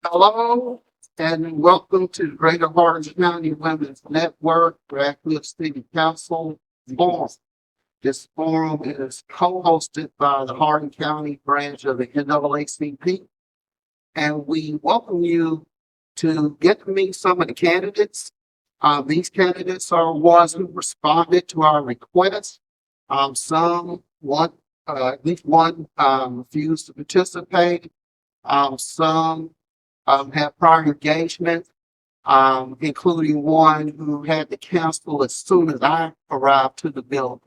Hello and welcome to the Greater Harlan County Women's Network, Radcliff City Council Forum. This forum is co-hosted by the Harlan County branch of the NAACP, and we welcome you to get to meet some of the candidates. These candidates are ones who responded to our request. At least one refused to participate. Some have prior engagement, including one who had to cancel as soon as I arrived to the building.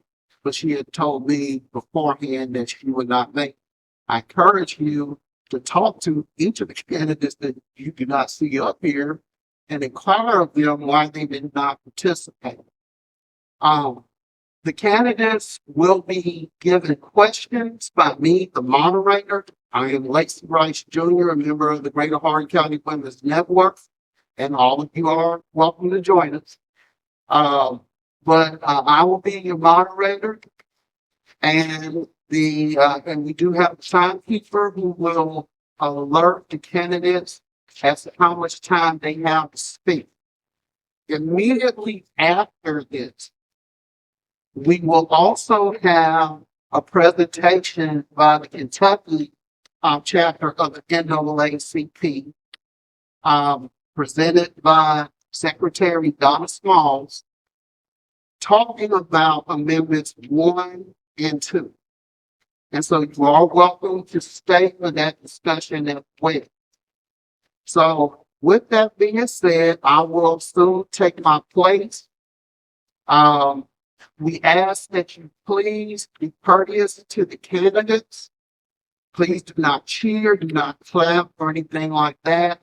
But she had told me beforehand that she would not make. I encourage you to talk to each of the candidates that you do not see up here and inquire of them why they did not participate. The candidates will be given questions by me, the moderator. I am Lacey Rice Jr., a member of the Greater Harlan County Women's Network, and all of you are welcome to join us. But I will be your moderator, and we do have a timekeeper who will alert the candidates as to how much time they have to speak. Immediately after this, we will also have a presentation by the Kentucky chapter of the NAACP, presented by Secretary Donna Smalls, talking about Amendments 1 and 2. And so you are welcome to stay for that discussion as well. So with that being said, I will soon take my place. We ask that you please be courteous to the candidates. Please do not cheer, do not clap, or anything like that.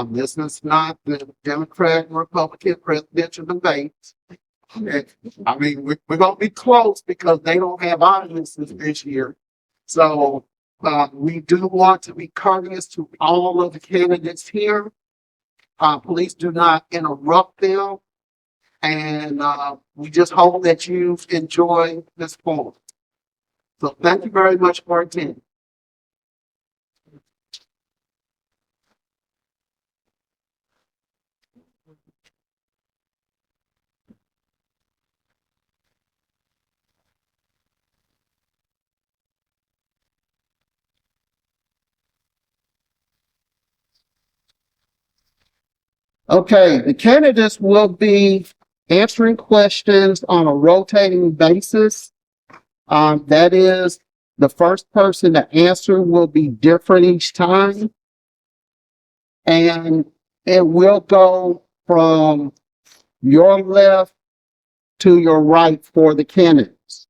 This is not the Democrat and Republican presidential debates. I mean, we're going to be close because they don't have audiences this year. So we do want to be courteous to all of the candidates here. Please do not interrupt them. And we just hope that you enjoy this forum. So thank you very much for attending. Okay, the candidates will be answering questions on a rotating basis. That is, the first person to answer will be different each time. And it will go from your left to your right for the candidates.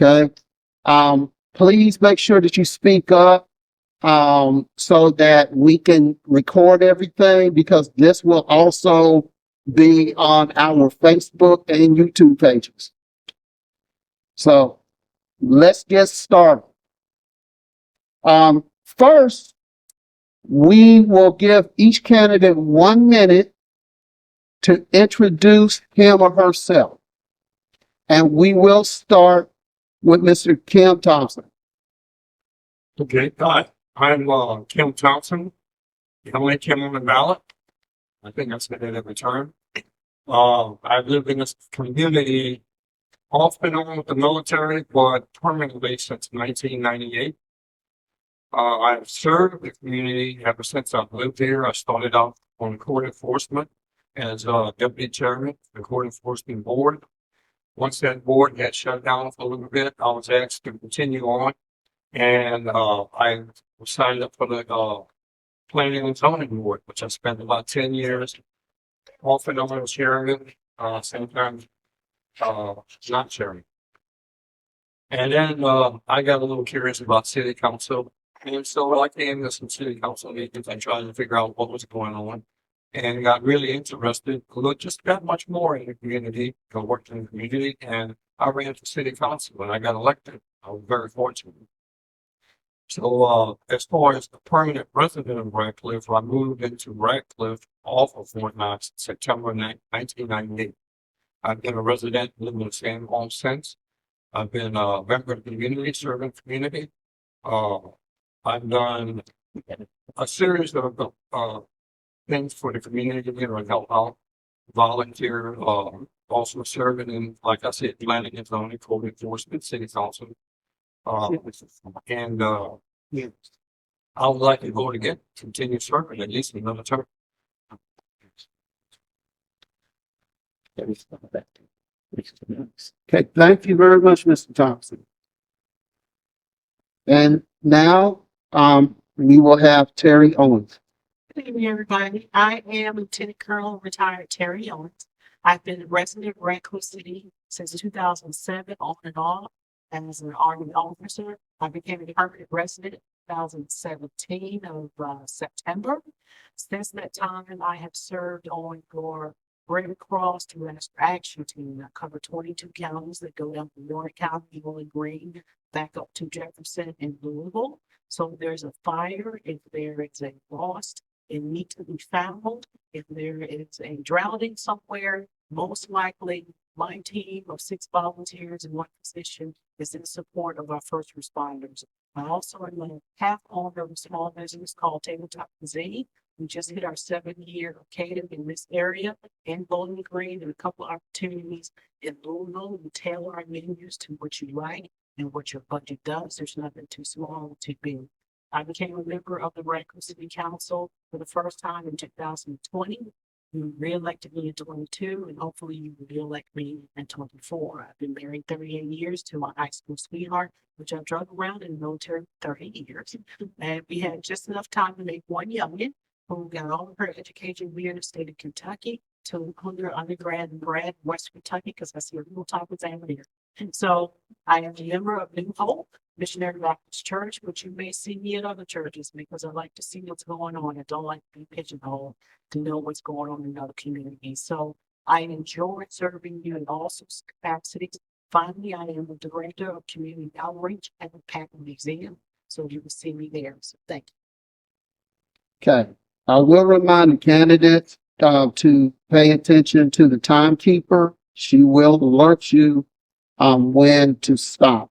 Okay. Please make sure that you speak up so that we can record everything, because this will also be on our Facebook and YouTube pages. So let's get started. First, we will give each candidate 1 minute to introduce him or herself. And we will start with Mr. Kim Thompson. Okay, hi. I'm Kim Thompson, the only Kim on the ballot. I think I said that every time. I've lived in this community off and on with the military, but permanently since 1998. I've served the community ever since I've lived here. I started off on court enforcement as deputy chairman of the court enforcement board. Once that board got shut down for a little bit, I was asked to continue on, and I was signed up for the planning and zoning board, which I spent about 10 years off and on as chairman, sometimes not chairman. And then I got a little curious about city council. And so I came to some city council meetings. I tried to figure out what was going on and got really interested, looked just that much more in the community, worked in the community, and I ran for city council and I got elected. I was very fortunate. So as far as the permanent resident of Radcliff, I moved into Radcliff off of Fort Knox September 1998. I've been a resident living in the same home since. I've been a member of the community, serving the community. I've done a series of things for the community, you know, help out, volunteer, also serving in, like I said, planning and zoning, code enforcement, city council. And I would like to go again, continue serving at least another term. Okay, thank you very much, Mr. Thompson. And now, we will have Terry Owens. Good evening, everybody. I am Lieutenant Colonel retired Terry Owens. I've been a resident of Radcliff City since 2007, on and off, as an Army officer. I became a permanent resident in 2017 of September. Since that time, I have served on your Red Cross Disaster Action Team. I cover 22 counties that go down from Warren County, Bowling Green, back up to Jefferson and Louisville. So if there's a fire, if there is a lost and need to be found, if there is a drowning somewhere, most likely my team of 6 volunteers in one position is in support of our first responders. I also am a half owner of a small business called Tabletop Cuisine. We just hit our 7-year of catering in this area and Bowling Green, and a couple of opportunities in Louisville. We tailor our menus to what you like and what your budget does. There's nothing too small or too big. I became a member of the Radcliff City Council for the first time in 2020. You reelected me in 22, and hopefully you will reelect me in 24. I've been married 38 years to my high school sweetheart, which I've drug around in the military for 30 years. And we had just enough time to make one youngin who got all of her education here in the state of Kentucky to include her undergrad and grad in West Kentucky, because I see a little top exam here. And so I am a member of New Hope Missionary Baptist Church, which you may see me at other churches, because I like to see what's going on. I don't like to be pigeonholed to know what's going on in other communities. So I enjoy serving you in all sorts of capacities. Finally, I am the director of community outreach at the Packer Museum. So you will see me there. So thank you. Okay, I will remind the candidates to pay attention to the timekeeper. She will alert you when to stop.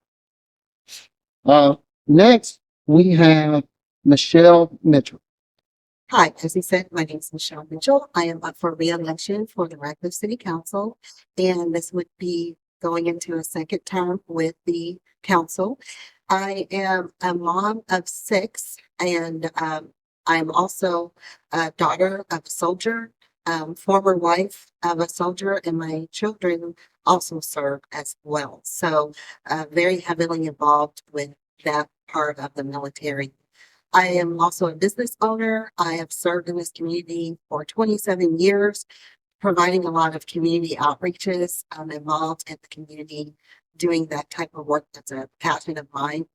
Next, we have Michelle Mitchell. Hi, as he said, my name is Michelle Mitchell. I am up for re-election for the Radcliff City Council, and this would be going into a second term with the council. I am a mom of 6, and I'm also a daughter of a soldier, former wife of a soldier, and my children also serve as well. So very heavily involved with that part of the military. I am also a business owner. I have served in this community for 27 years, providing a lot of community outreaches. I'm involved in the community doing that type of work. That's a passion of mine.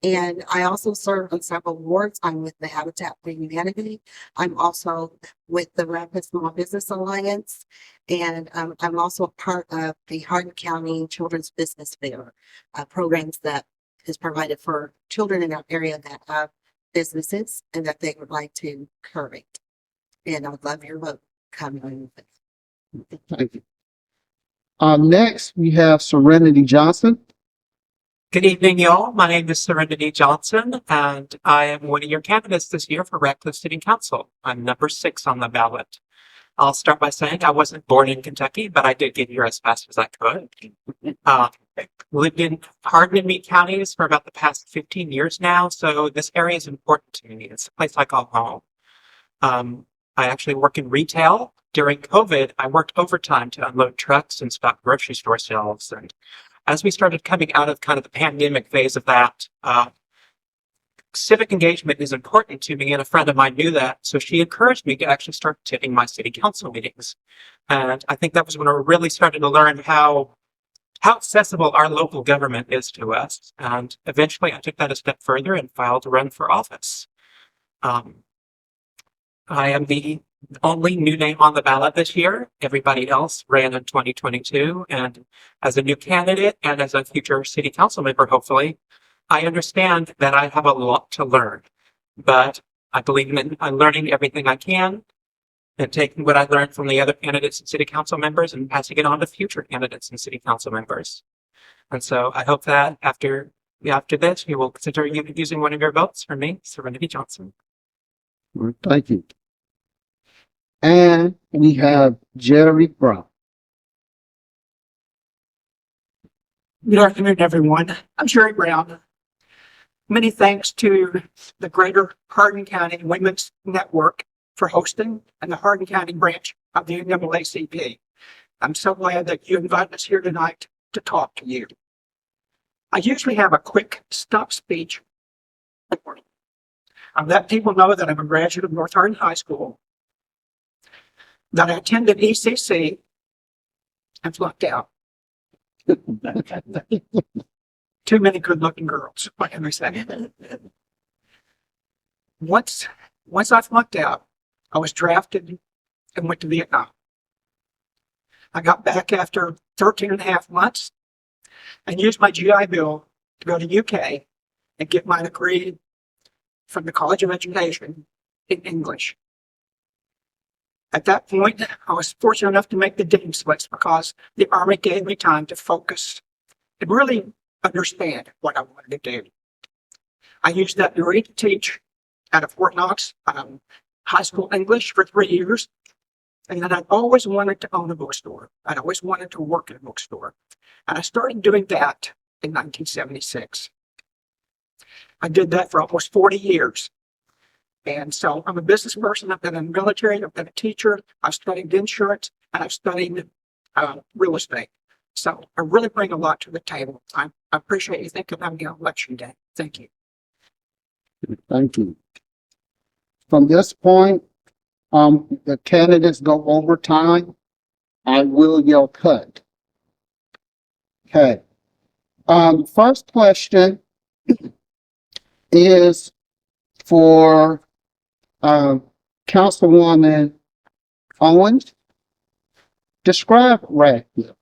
And I also serve on several boards. I'm with the Habitat for Humanity. I'm also with the Rapid Small Business Alliance. And I'm also a part of the Hardin County Children's Business Fair, programs that is provided for children in our area that have businesses and that they would like to curate. And I would love your vote coming on with it. Thank you. Next, we have Serenity Johnson. Good evening, y'all. My name is Serenity Johnson, and I am one of your candidates this year for Radcliff City Council. I'm number 6 on the ballot. I'll start by saying I wasn't born in Kentucky, but I did get here as fast as I could. Lived in Hardin and Meade counties for about the past 15 years now, so this area is important to me. It's a place I call home. I actually work in retail. During COVID, I worked overtime to unload trucks and stock grocery store shelves. And as we started coming out of kind of the pandemic phase of that, civic engagement is important to me, and a friend of mine knew that, so she encouraged me to actually start attending my city council meetings. And I think that was when I really started to learn how accessible our local government is to us. And eventually I took that a step further and filed to run for office. I am the only new name on the ballot this year. Everybody else ran in 2022. And as a new candidate and as a future city council member, hopefully, I understand that I have a lot to learn. But I believe in learning everything I can and taking what I learned from the other candidates and city council members and passing it on to future candidates and city council members. And so I hope that after this, you will consider using one of your votes for me, Serenity Johnson. All right, thank you. And we have Jerry Brown. Good afternoon, everyone. I'm Sherry Brown. Many thanks to the Greater Hardin County Women's Network for hosting and the Hardin County branch of the NAACP. I'm so glad that you invited us here tonight to talk to you. I usually have a quick stop speech. I let people know that I'm a graduate of North Hardin High School, that I attended ECC and flunked out. Too many good-looking girls, what can I say? Once I flunked out, I was drafted and went to Vietnam. I got back after 13 and a half months and used my GI Bill to go to UK and get my degree from the College of Education in English. At that point, I was fortunate enough to make the Dean's List because the Army gave me time to focus and really understand what I wanted to do. I used that degree to teach at a Fort Knox high school English for 3 years. And then I'd always wanted to own a bookstore. I'd always wanted to work in a bookstore. And I started doing that in 1976. I did that for almost 40 years. And so I'm a business person. I've been in the military. I've been a teacher. I've studied insurance and I've studied real estate. So I really bring a lot to the table. I appreciate you thinking about me on election day. Thank you. Thank you. From this point, the candidates go over time. I will yell cut. Okay. First question is for Councilwoman Owens. Describe Radcliff.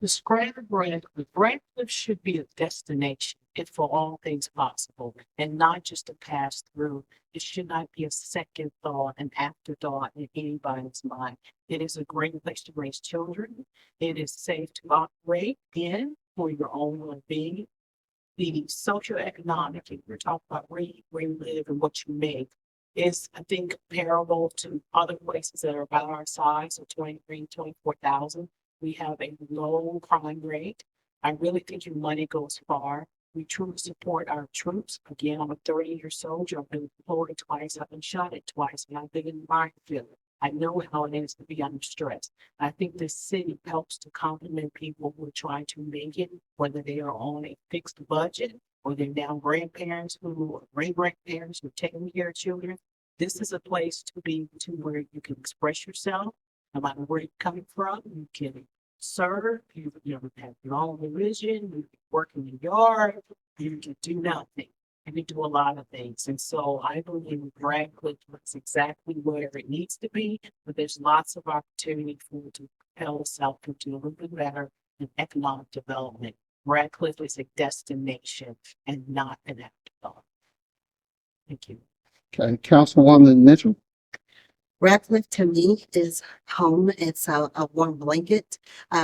Describe Radcliff. Radcliff should be a destination if for all things possible and not just a pass through. It should not be a second thought, an afterthought in anybody's mind. It is a great place to raise children. It is safe to operate in for your own well-being. The socioeconomic, if you're talking about where you live and what you make, is, I think, comparable to other places that are about our size, so 23, 24,000. We have a low crime rate. I really think your money goes far. We truly support our troops. Again, I'm a 30-year soldier. I've been deployed twice. I've been shot at twice, and I've been in the minefield. I know how it is to be under stress. I think this city helps to complement people who are trying to make it, whether they are on a fixed budget or they're now grandparents who are great-grandparents who are taking care of children. This is a place to be to where you can express yourself, no matter where you're coming from. You can serve, you have your own religion, you can work in the yard, you can do nothing. And we do a lot of things. And so I believe Radcliff is exactly where it needs to be, but there's lots of opportunity for it to propel itself into a little bit better in economic development. Radcliff is a destination and not an afterthought. Thank you. Okay, Councilwoman Mitchell. Radcliff to me is home. It's a warm blanket.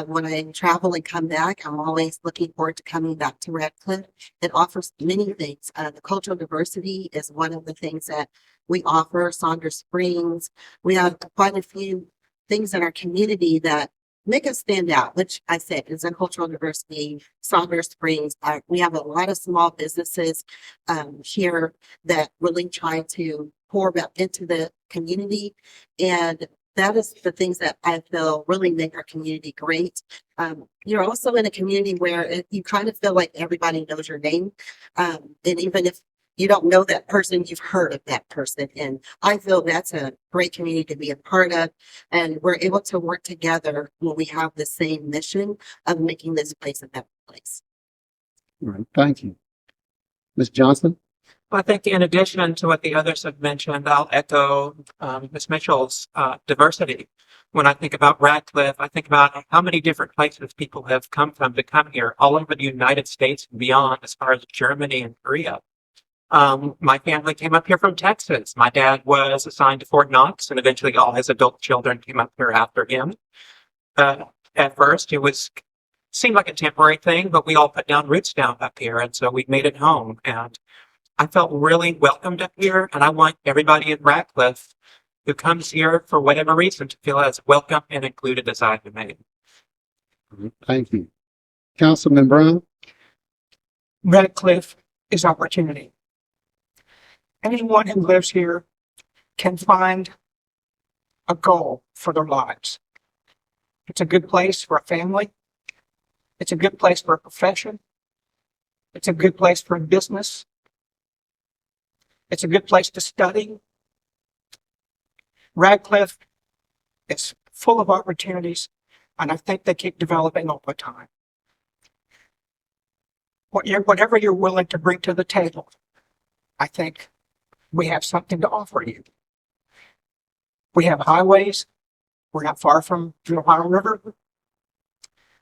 When I travel and come back, I'm always looking forward to coming back to Radcliff. It offers many things. The cultural diversity is one of the things that we offer. Saunders Springs. We have quite a few things in our community that make us stand out, which I said is a cultural diversity. Saunders Springs. We have a lot of small businesses here that really try to pour back into the community, and that is the things that I feel really make our community great. You're also in a community where you kind of feel like everybody knows your name, and even if you don't know that person, you've heard of that person, and I feel that's a great community to be a part of, and we're able to work together when we have the same mission of making this place a better place. All right, thank you. Ms. Johnson. I think in addition to what the others have mentioned, I'll echo Ms. Mitchell's diversity. When I think about Radcliff, I think about how many different places people have come from to come here, all over the United States and beyond, as far as Germany and Korea. My family came up here from Texas. My dad was assigned to Fort Knox, and eventually all his adult children came up here after him. At first, it seemed like a temporary thing, but we all put down roots down up here, and so we made it home. And I felt really welcomed up here, and I want everybody in Radcliff who comes here for whatever reason to feel as welcome and included as I've been. Thank you. Councilman Brown? Radcliff is opportunity. Anyone who lives here can find a goal for their lives. It's a good place for a family. It's a good place for a profession. It's a good place for a business. It's a good place to study. Radcliff is full of opportunities, and I think they keep developing all the time. Whatever you're willing to bring to the table, I think we have something to offer you. We have highways. We're not far from the Ohio River.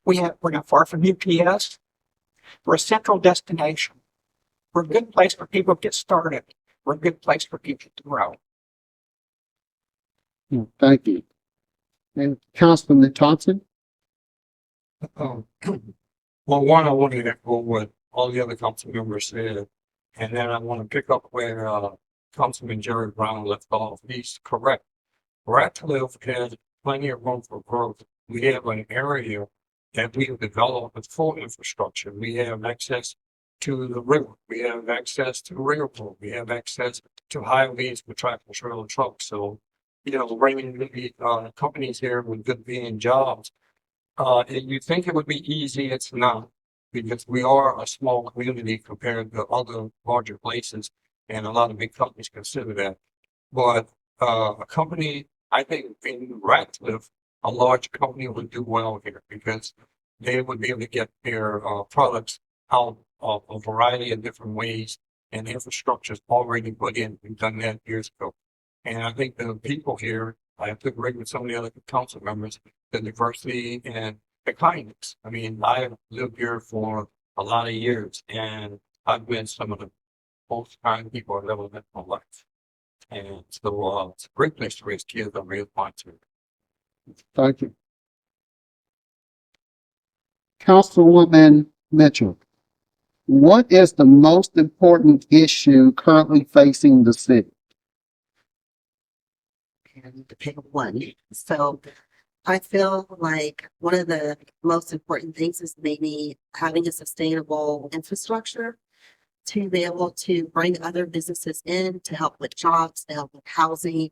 We're not far from UPS. We're a central destination. We're a good place for people to get started. We're a good place for people to grow. Thank you. And Councilman Thompson? Um, well, one, I want to echo what all the other council members said, and then I want to pick up where Councilman Jerry Brown left off. He's correct. Radcliff has plenty of room for growth. We have an area that we have developed with full infrastructure. We have access to the river. We have access to the railroad. We have access to highways with tractor trailer trucks. So, bringing the companies here with good paying jobs. You think it would be easy? It's not, because we are a small community compared to other larger places, and a lot of big companies consider that. But a company, I think in Radcliff, a large company would do well here because they would be able to get their products out of a variety of different ways, and the infrastructure is already put in. We've done that years ago. And I think the people here, I have to agree with some of the other council members, the diversity and the kindness. I mean, I've lived here for a lot of years, and I've been some of the most kind people I've ever met in my life. And so it's a great place to raise kids. I'm really fond to. Thank you. Councilwoman Mitchell, what is the most important issue currently facing the city? And to pick one. So I feel like one of the most important things is maybe having a sustainable infrastructure to be able to bring other businesses in to help with jobs, to help with housing,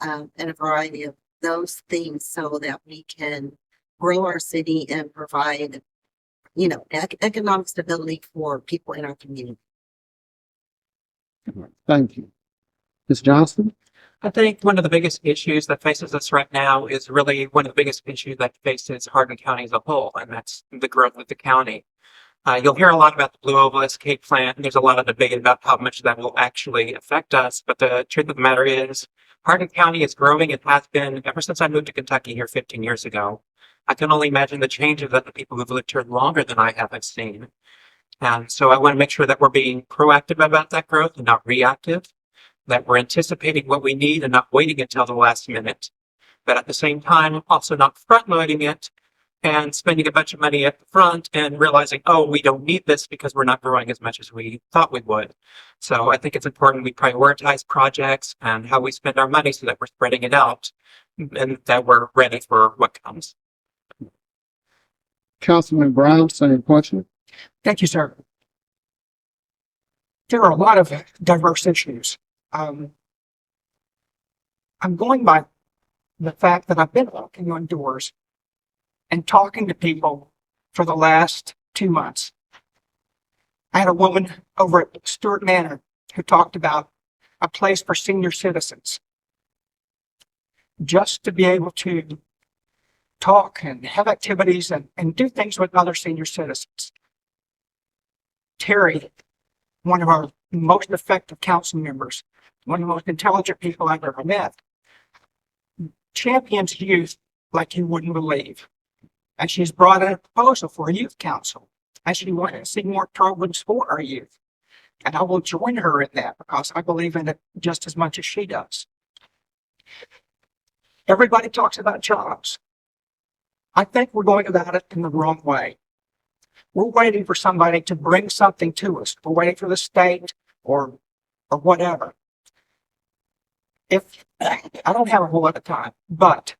and a variety of those things so that we can grow our city and provide, economic stability for people in our community. Thank you. Ms. Johnson? I think one of the biggest issues that faces us right now is really one of the biggest issues that faces Hardin County as a whole, and that's the growth of the county. You'll hear a lot about the Blue Oval escape plan. There's a lot of debate about how much that will actually affect us, but the truth of the matter is Hardin County is growing. It has been ever since I moved to Kentucky here 15 years ago. I can only imagine the changes that the people who've lived here longer than I have seen. And so I want to make sure that we're being proactive about that growth and not reactive, that we're anticipating what we need and not waiting until the last minute, but at the same time, also not front loading it and spending a bunch of money at the front and realizing, oh, we don't need this because we're not growing as much as we thought we would. So I think it's important we prioritize projects and how we spend our money so that we're spreading it out and that we're ready for what comes. Councilman Brown, same question. Thank you, sir. There are a lot of diverse issues. I'm going by the fact that I've been knocking on doors and talking to people for the last 2 months. I had a woman over at Stewart Manor who talked about a place for senior citizens, just to be able to talk and have activities and do things with other senior citizens. Terry, one of our most effective council members, one of the most intelligent people I've ever met, champions youth like you wouldn't believe. And she's brought in a proposal for a youth council. And she wants to see more programs for our youth. And I will join her in that because I believe in it just as much as she does. Everybody talks about jobs. I think we're going about it in the wrong way. We're waiting for somebody to bring something to us. We're waiting for the state. or whatever. If I don't have a whole lot of time, but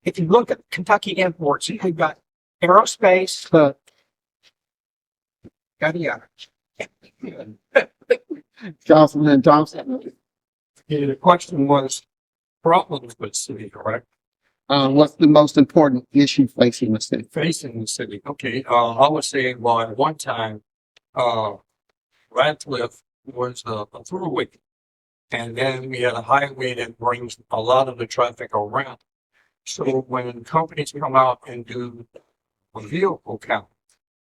if you look at Kentucky imports, you've got aerospace, yada yada. Councilman Thompson, Yeah, the question was problems with the city, correct? what's the most important issue facing the city? Facing the city. Okay, I would say, well, at one time, Radcliff was a throughway. And then we had a highway that brings a lot of the traffic around. So when companies come out and do a vehicle count,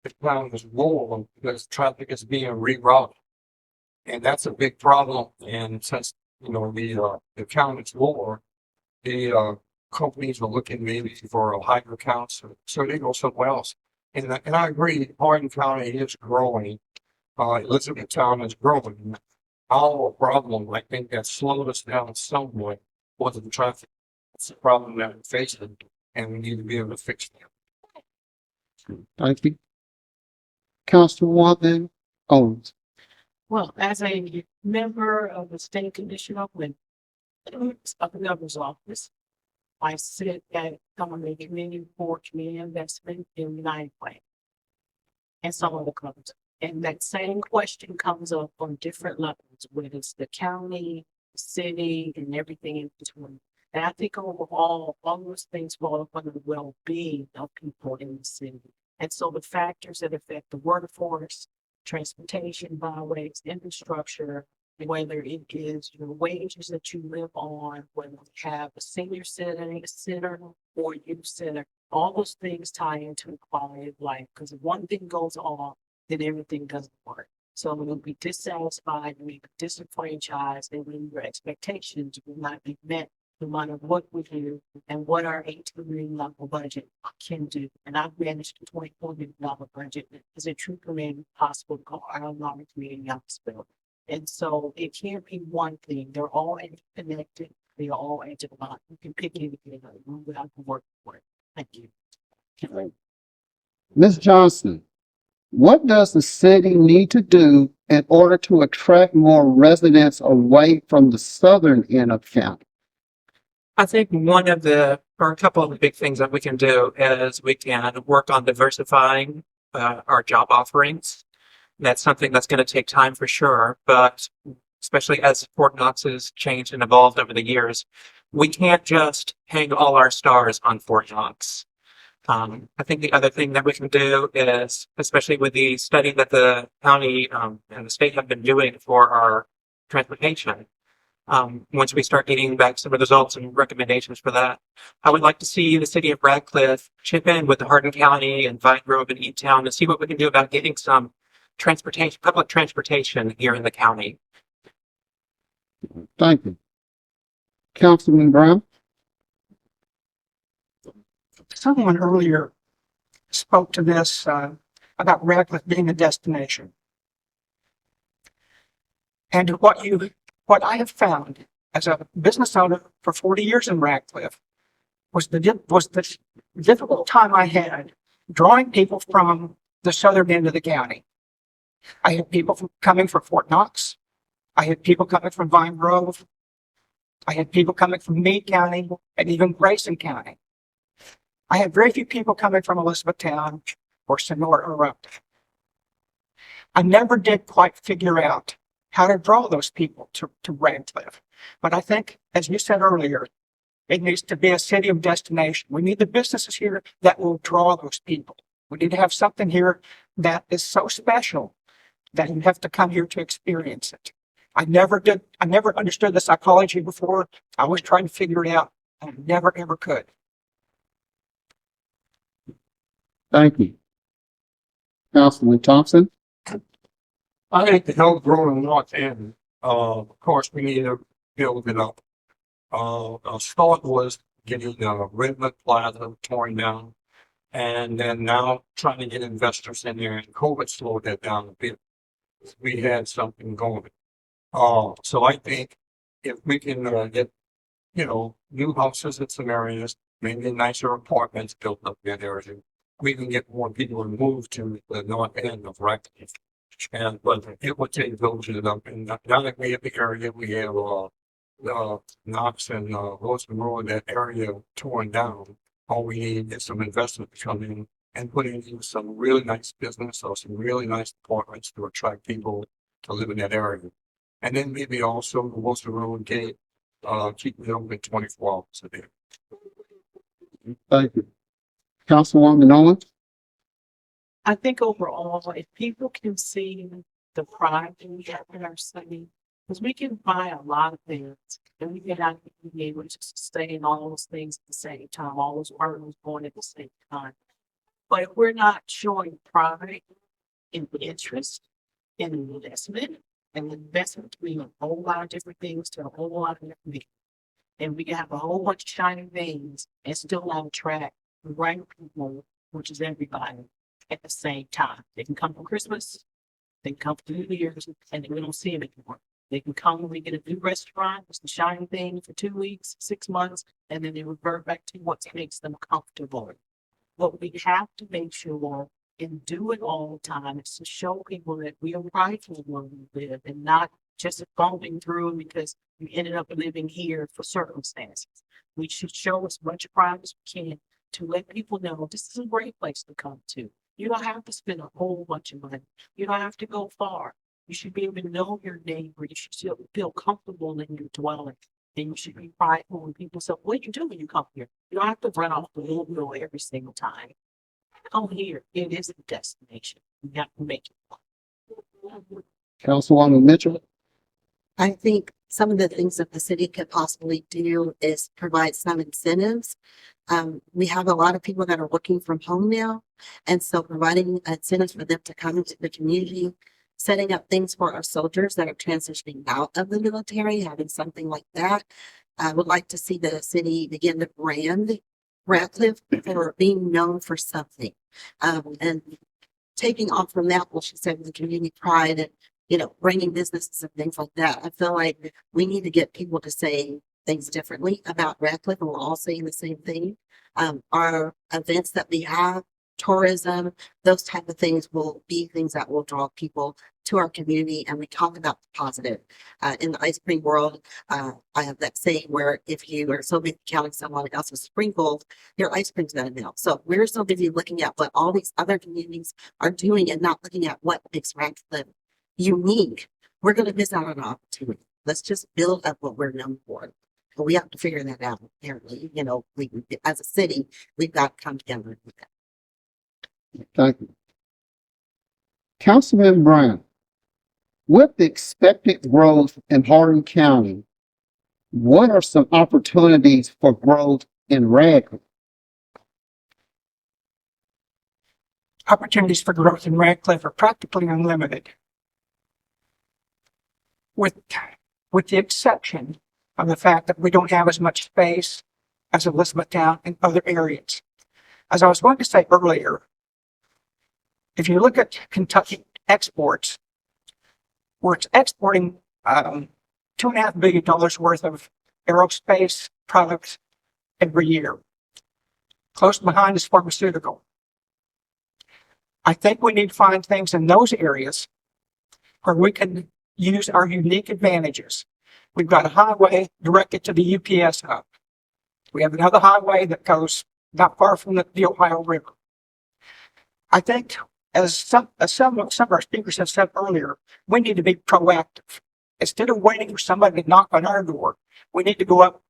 the count is low because traffic is being rerouted. And that's a big problem. And since, the count is lower, the companies are looking maybe for a higher count, so they go somewhere else. And I agree, Hardin County is growing. Elizabethtown is growing. Our problem, I think, that slowed us down somewhat was the traffic. It's the problem that we're facing, and we need to be able to fix that. Thank you. Councilwoman Owens. Well, as a member of the State Commission of Women of the Governor's Office, I sit at some of the community for community investment in United Way and some of the clubs. And that same question comes up on different levels, whether it's the county, the city, and everything in between. And I think overall, all those things fall up under the well-being of people in the city. And so the factors that affect the workforce, transportation, byways, infrastructure, whether it is your wages that you live on, whether you have a senior center or youth center, all those things tie into the quality of life. Because if one thing goes on, then everything doesn't work. So you'll be dissatisfied, you'll be disenfranchised, and then your expectations will not be met no matter what we do and what our $18 million budget can do. And I've managed a $24 million budget. Is it true for me possible to go our long community hospital? And so it can't be one thing. They're all interconnected. They are all intertwined. You can pick anything up. We have to work for it. Thank you. Ms. Johnson, what does the city need to do in order to attract more residents away from the southern end of county? I think or a couple of the big things that we can do is we can work on diversifying our job offerings. That's something that's going to take time for sure, but especially as Fort Knox has changed and evolved over the years, we can't just hang all our stars on Fort Knox. I think the other thing that we can do is, especially with the study that the county and the state have been doing for our transportation, once we start getting back some of the results and recommendations for that, I would like to see the city of Radcliff chip in with the Hardin County and Vine Grove and E-Town to see what we can do about getting some public transportation here in the county. Thank you. Councilman Brown? Someone earlier spoke to this about Radcliff being a destination. And what I have found as a business owner for 40 years in Radcliff was the difficult time I had drawing people from the southern end of the county. I had people coming from Fort Knox. I had people coming from Vine Grove. I had people coming from Meade County and even Grayson County. I had very few people coming from Elizabethtown or Sonora or Upton. I never did quite figure out how to draw those people to Radcliff. But I think, as you said earlier, it needs to be a city of destination. We need the businesses here that will draw those people. We need to have something here that is so special that you have to come here to experience it. I never understood the psychology before. I was trying to figure it out. I never, ever could. Thank you. Councilman Thompson? I think to help grow the north end, of course, we need to build it up. Our start was getting Redmond Plaza torn down, and then now trying to get investors in there, and COVID slowed that down a bit. We had something going. So I think if we can get, new houses in some areas, maybe nicer apartments built up in areas, we can get more people to move to the north end of Radcliff. And, but it would take villages up, and now that we have the area, we have, Knox and, Wilson Road, that area torn down. All we need is some investment to come in and put in some really nice business or some really nice apartments to attract people to live in that area. And then maybe also the Wilson Road gate, keep it open 24 hours a day. Thank you. Councilwoman Owens? I think overall, if people can see the pride that we have in our city, because we can buy a lot of things and we can not be able to sustain all those things at the same time, all those partners going at the same time. But if we're not showing pride in interest in investment, and investment can mean a whole lot of different things to a whole lot of different people. And we can have a whole bunch of shiny things and still not attract the right people, which is everybody, at the same time. They can come for Christmas, they can come for New Year's, and we don't see them anymore. They can come when we get a new restaurant, it's the shiny thing for 2 weeks, 6 months, and then they revert back to what makes them comfortable. What we have to make sure and do it all the time is to show people that we are prideful where we live and not just bumping through because we ended up living here for circumstances. We should show as much pride as we can to let people know this is a great place to come to. You don't have to spend a whole bunch of money. You don't have to go far. You should be able to know your neighbor. You should still feel comfortable in your dwelling. And you should be prideful when people say, what do you do when you come here? You don't have to run off the wheel every single time. Come here. It is a destination. You have to make it. Councilwoman Mitchell? I think some of the things that the city could possibly do is provide some incentives. We have a lot of people that are working from home now. And so providing incentives for them to come into the community, setting up things for our soldiers that are transitioning out of the military, having something like that. I would like to see the city begin to brand Radcliff for being known for something. And taking off from that, what she said, the community pride and, you know, bringing businesses and things like that. I feel like we need to get people to say things differently about Radcliffe, and we're all saying the same thing. Our events that we have, tourism, those type of things will be things that will draw people to our community. And we talk about the positive. In the ice cream world, I have that saying where if you are so busy counting someone else's sprinkles, your ice cream's gonna melt. So we're so busy looking at what all these other communities are doing and not looking at what makes Radcliffe unique. We're gonna miss out on an opportunity. Let's just build up what we're known for. But we have to figure that out. Apparently, you know, we as a city, we've got to come together with that. Thank you. Councilman Brown, with the expected growth in Hardin County, what are some opportunities for growth in Radcliffe? Opportunities for growth in Radcliffe are practically unlimited. With the exception of the fact that we don't have as much space as Elizabethtown and other areas. As I was going to say earlier, if you look at Kentucky exports, where it's exporting $2.5 billion worth of aerospace products every year. Close behind is pharmaceutical. I think we need to find things in those areas where we can use our unique advantages. We've got a highway directed to the UPS hub. We have another highway that goes not far from the Ohio River. I think, as some of our speakers have said earlier, we need to be proactive. Instead of waiting for somebody to knock on our door, we need to go up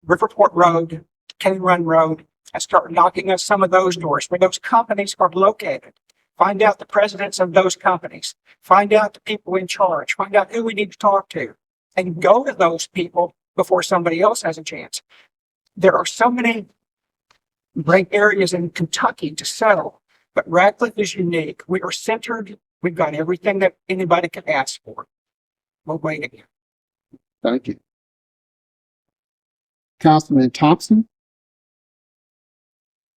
Riverport Road, Kenny Run Road, and start knocking on some of those doors where those companies are located. Find out the presidents of those companies. Find out the people in charge. Find out who we need to talk to. And go to those people before somebody else has a chance. There are so many great areas in Kentucky to settle, but Radcliffe is unique. We are centered. We've got everything that anybody could ask for. We're waiting. Thank you. Councilman Thompson?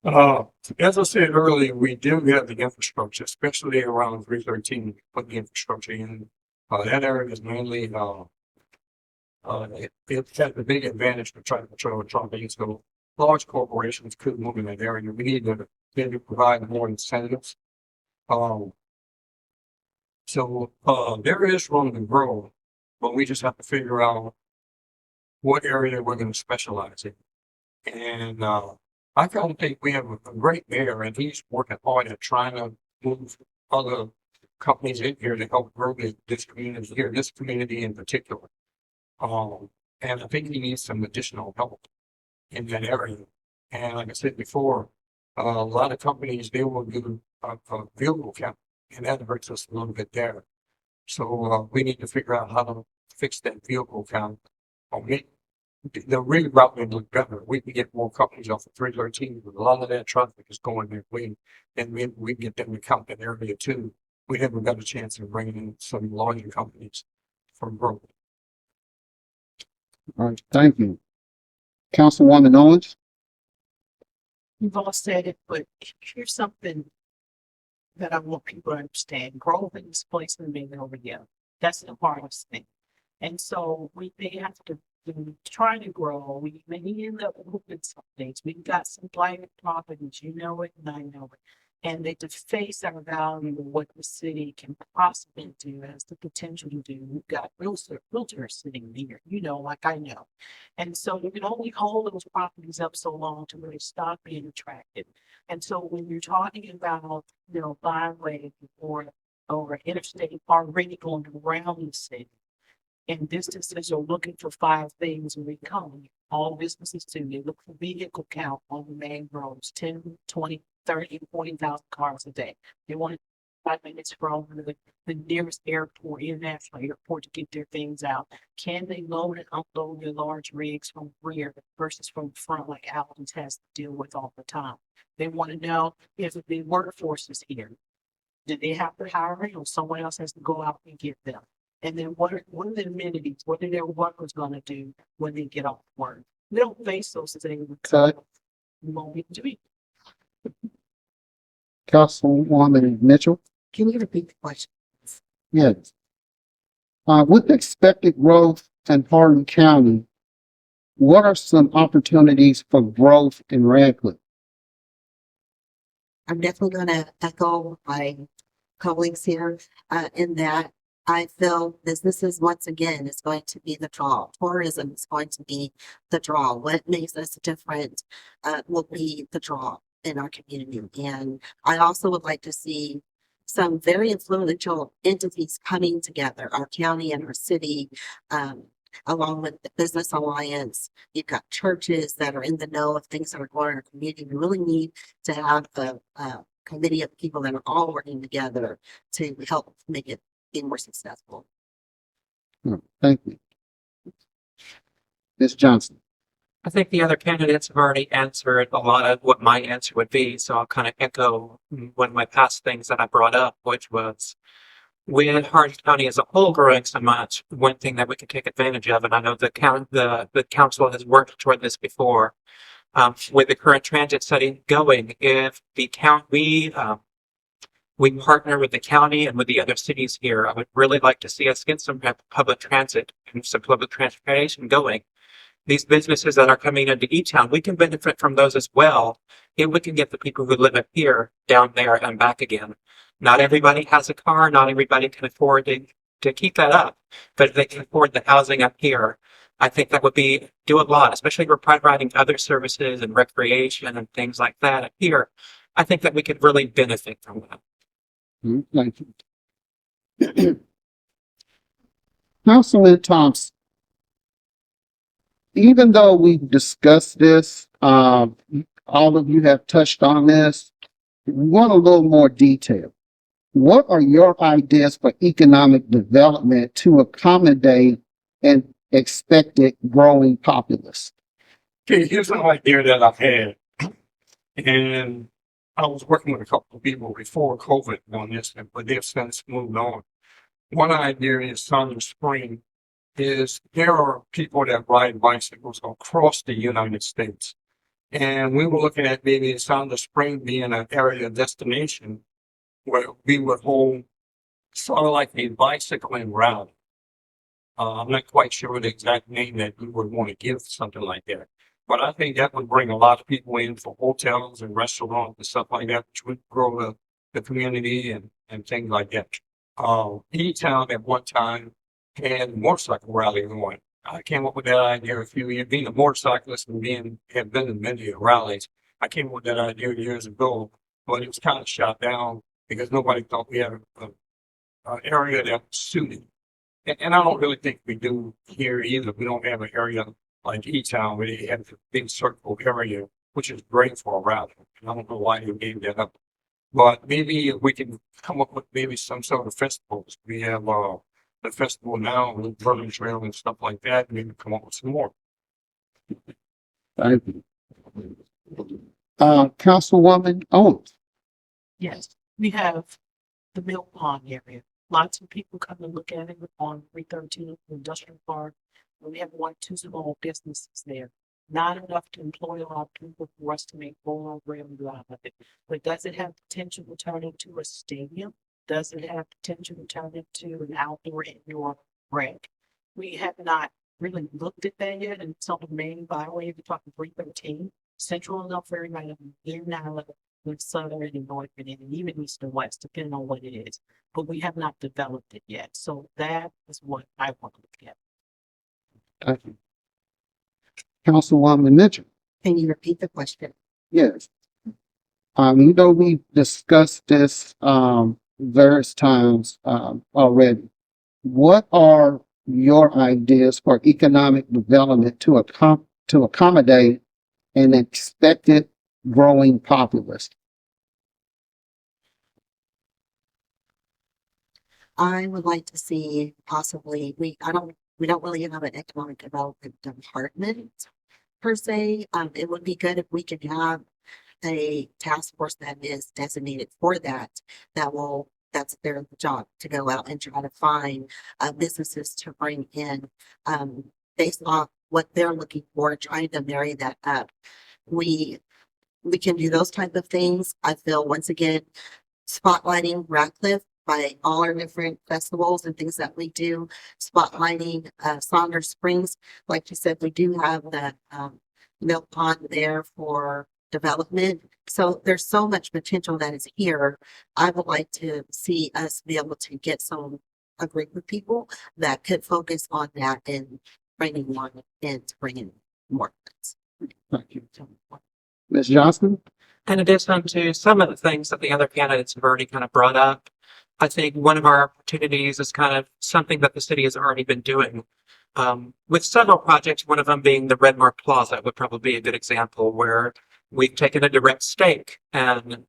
As I said earlier, we do have the infrastructure, especially around 313, put the infrastructure in. That area is mainly, it has the big advantage to try to control traffic. So large corporations could move in that area. We need to provide more incentives. So, there is room to grow, but we just have to figure out what area we're gonna specialize in. And, I kind of think we have a great mayor and he's working hard at trying to move other companies in here to help grow this community here, this community in particular. And I think he needs some additional help in that area. And like I said before, a lot of companies, they will do a vehicle count, and that hurts us a little bit there. So, we need to figure out how to fix that vehicle count or make the rerouting look better. We can get more companies off of 313, but a lot of that traffic is going that way. And we get them to count that area too. We have a better chance of bringing in some larger companies from growth. All right, thank you. Councilwoman Owens? You've all said it, but here's something that I want people to understand. Growth and displacement being over here. That's the hardest thing. And so we may have to try to grow. We may end up moving some things. We've got some blighted properties, you know it, and I know it. And they deface our value of what the city can possibly do, has the potential to do. We've got realtors sitting here, you know, like I know. And so you can only hold those properties up so long to really stop being attractive. And so when you're talking about, you know, byway or interstate already going around the city, and businesses are looking for five things when we come. All businesses do. They look for vehicle count on the main roads, 10, 20, 30, 40,000 cars a day. They want it 5 minutes from the nearest airport, international airport, to get their things out. Can they load and unload their large rigs from rear versus from front like Allen's has to deal with all the time? They want to know if the workforce is here. Do they have to hire it or someone else has to go out and get them? And then what are the amenities? What are their workers gonna do when they get off work? We don't face those things. Cut. We won't be doing. Councilwoman Mitchell? Can you repeat the question? Yes. With expected growth in Hardin County, what are some opportunities for growth in Radcliff? I'm definitely going to echo my colleagues here in that I feel businesses, once again, is going to be the draw. Tourism is going to be the draw. What makes us different will be the draw in our community. And I also would like to see some very influential entities coming together, our county and our city, along with the Business Alliance. You've got churches that are in the know of things that are going on in our community. We really need to have a committee of people that are all working together to help make it be more successful. Thank you. Ms. Johnson? I think the other candidates have already answered a lot of what my answer would be, so I'll kind of echo one of my past things that I brought up, which was with Hardin County as a whole growing so much, one thing that we can take advantage of, and I know the council has worked toward this before, with the current transit study going, if the we partner with the county and with the other cities here, I would really like to see us get some public transit and some public transportation going. These businesses that are coming into E-Town, we can benefit from those as well if we can get the people who live up here down there and back again. Not everybody has a car, not everybody can afford to keep that up, but if they can afford the housing up here, I think that would do a lot, especially if we're providing other services and recreation and things like that up here. I think that we could really benefit from that. Thank you. Councilman Thompson, even though we've discussed this, all of you have touched on this, we want a little more detail. What are your ideas for economic development to accommodate an expected growing populace? Okay, here's an idea that I've had. And I was working with a couple of people before COVID on this, but they've since moved on. One idea is Summer Spring is there are people that ride bicycles across the United States. And we were looking at maybe Summer Spring being an area destination where we would hold sort of like a bicycling route. I'm not quite sure the exact name that we would want to give something like that. But I think that would bring a lot of people in for hotels and restaurants and stuff like that, which would grow the community and things like that. E-Town at one time had a motorcycle rally going. I came up with that idea a few years, being a motorcyclist and have been in many rallies. I came up with that idea years ago, but it was kind of shot down because nobody thought we had an area that was suited. And I don't really think we do here either. We don't have an area like E-Town where they have a big circle area, which is great for a rally. And I don't know why they gave that up. But maybe we can come up with maybe some sort of festivals. We have the festival now with Bourbon Trail and stuff like that. Maybe come up with some more. Thank you. Councilwoman Owens. Yes, we have the Mill Pond area. Lots of people come and look at it on 313 Industrial Park. We have 2 small businesses there. Not enough to employ a lot of people for us to make full revenue out of it. But does it have potential to turn into a stadium? Does it have potential to turn into an outdoor indoor rec? We have not really looked at that yet, and it's on the main byway. We're talking 313, central enough for everybody to be now, with southern and northern and even east and west, depending on what it is. But we have not developed it yet. So that is what I want to look at. Thank you. Councilwoman Mitchell. Can you repeat the question? Yes. You know, we discussed this various times already. What are your ideas for economic development to accommodate an expected growing populace? I would like to see possibly, we don't really have an economic development department per se. It would be good if we could have a task force that is designated for that, that's their job, to go out and try to find businesses to bring in based on what they're looking for, trying to marry that up. We can do those type of things. I feel, once again, spotlighting Radcliff by all our different festivals and things that we do, spotlighting Saunders Springs. Like you said, we do have that milk pond there for development. So there's so much potential that is here. I would like to see us be able to get a group of people that could focus on that and bringing more in to bring in more things. Thank you. Ms. Johnston? In addition to some of the things that the other candidates have already kind of brought up, I think one of our opportunities is kind of something that the city has already been doing. With several projects, one of them being the Red Mark Plaza would probably be a good example where we've taken a direct stake and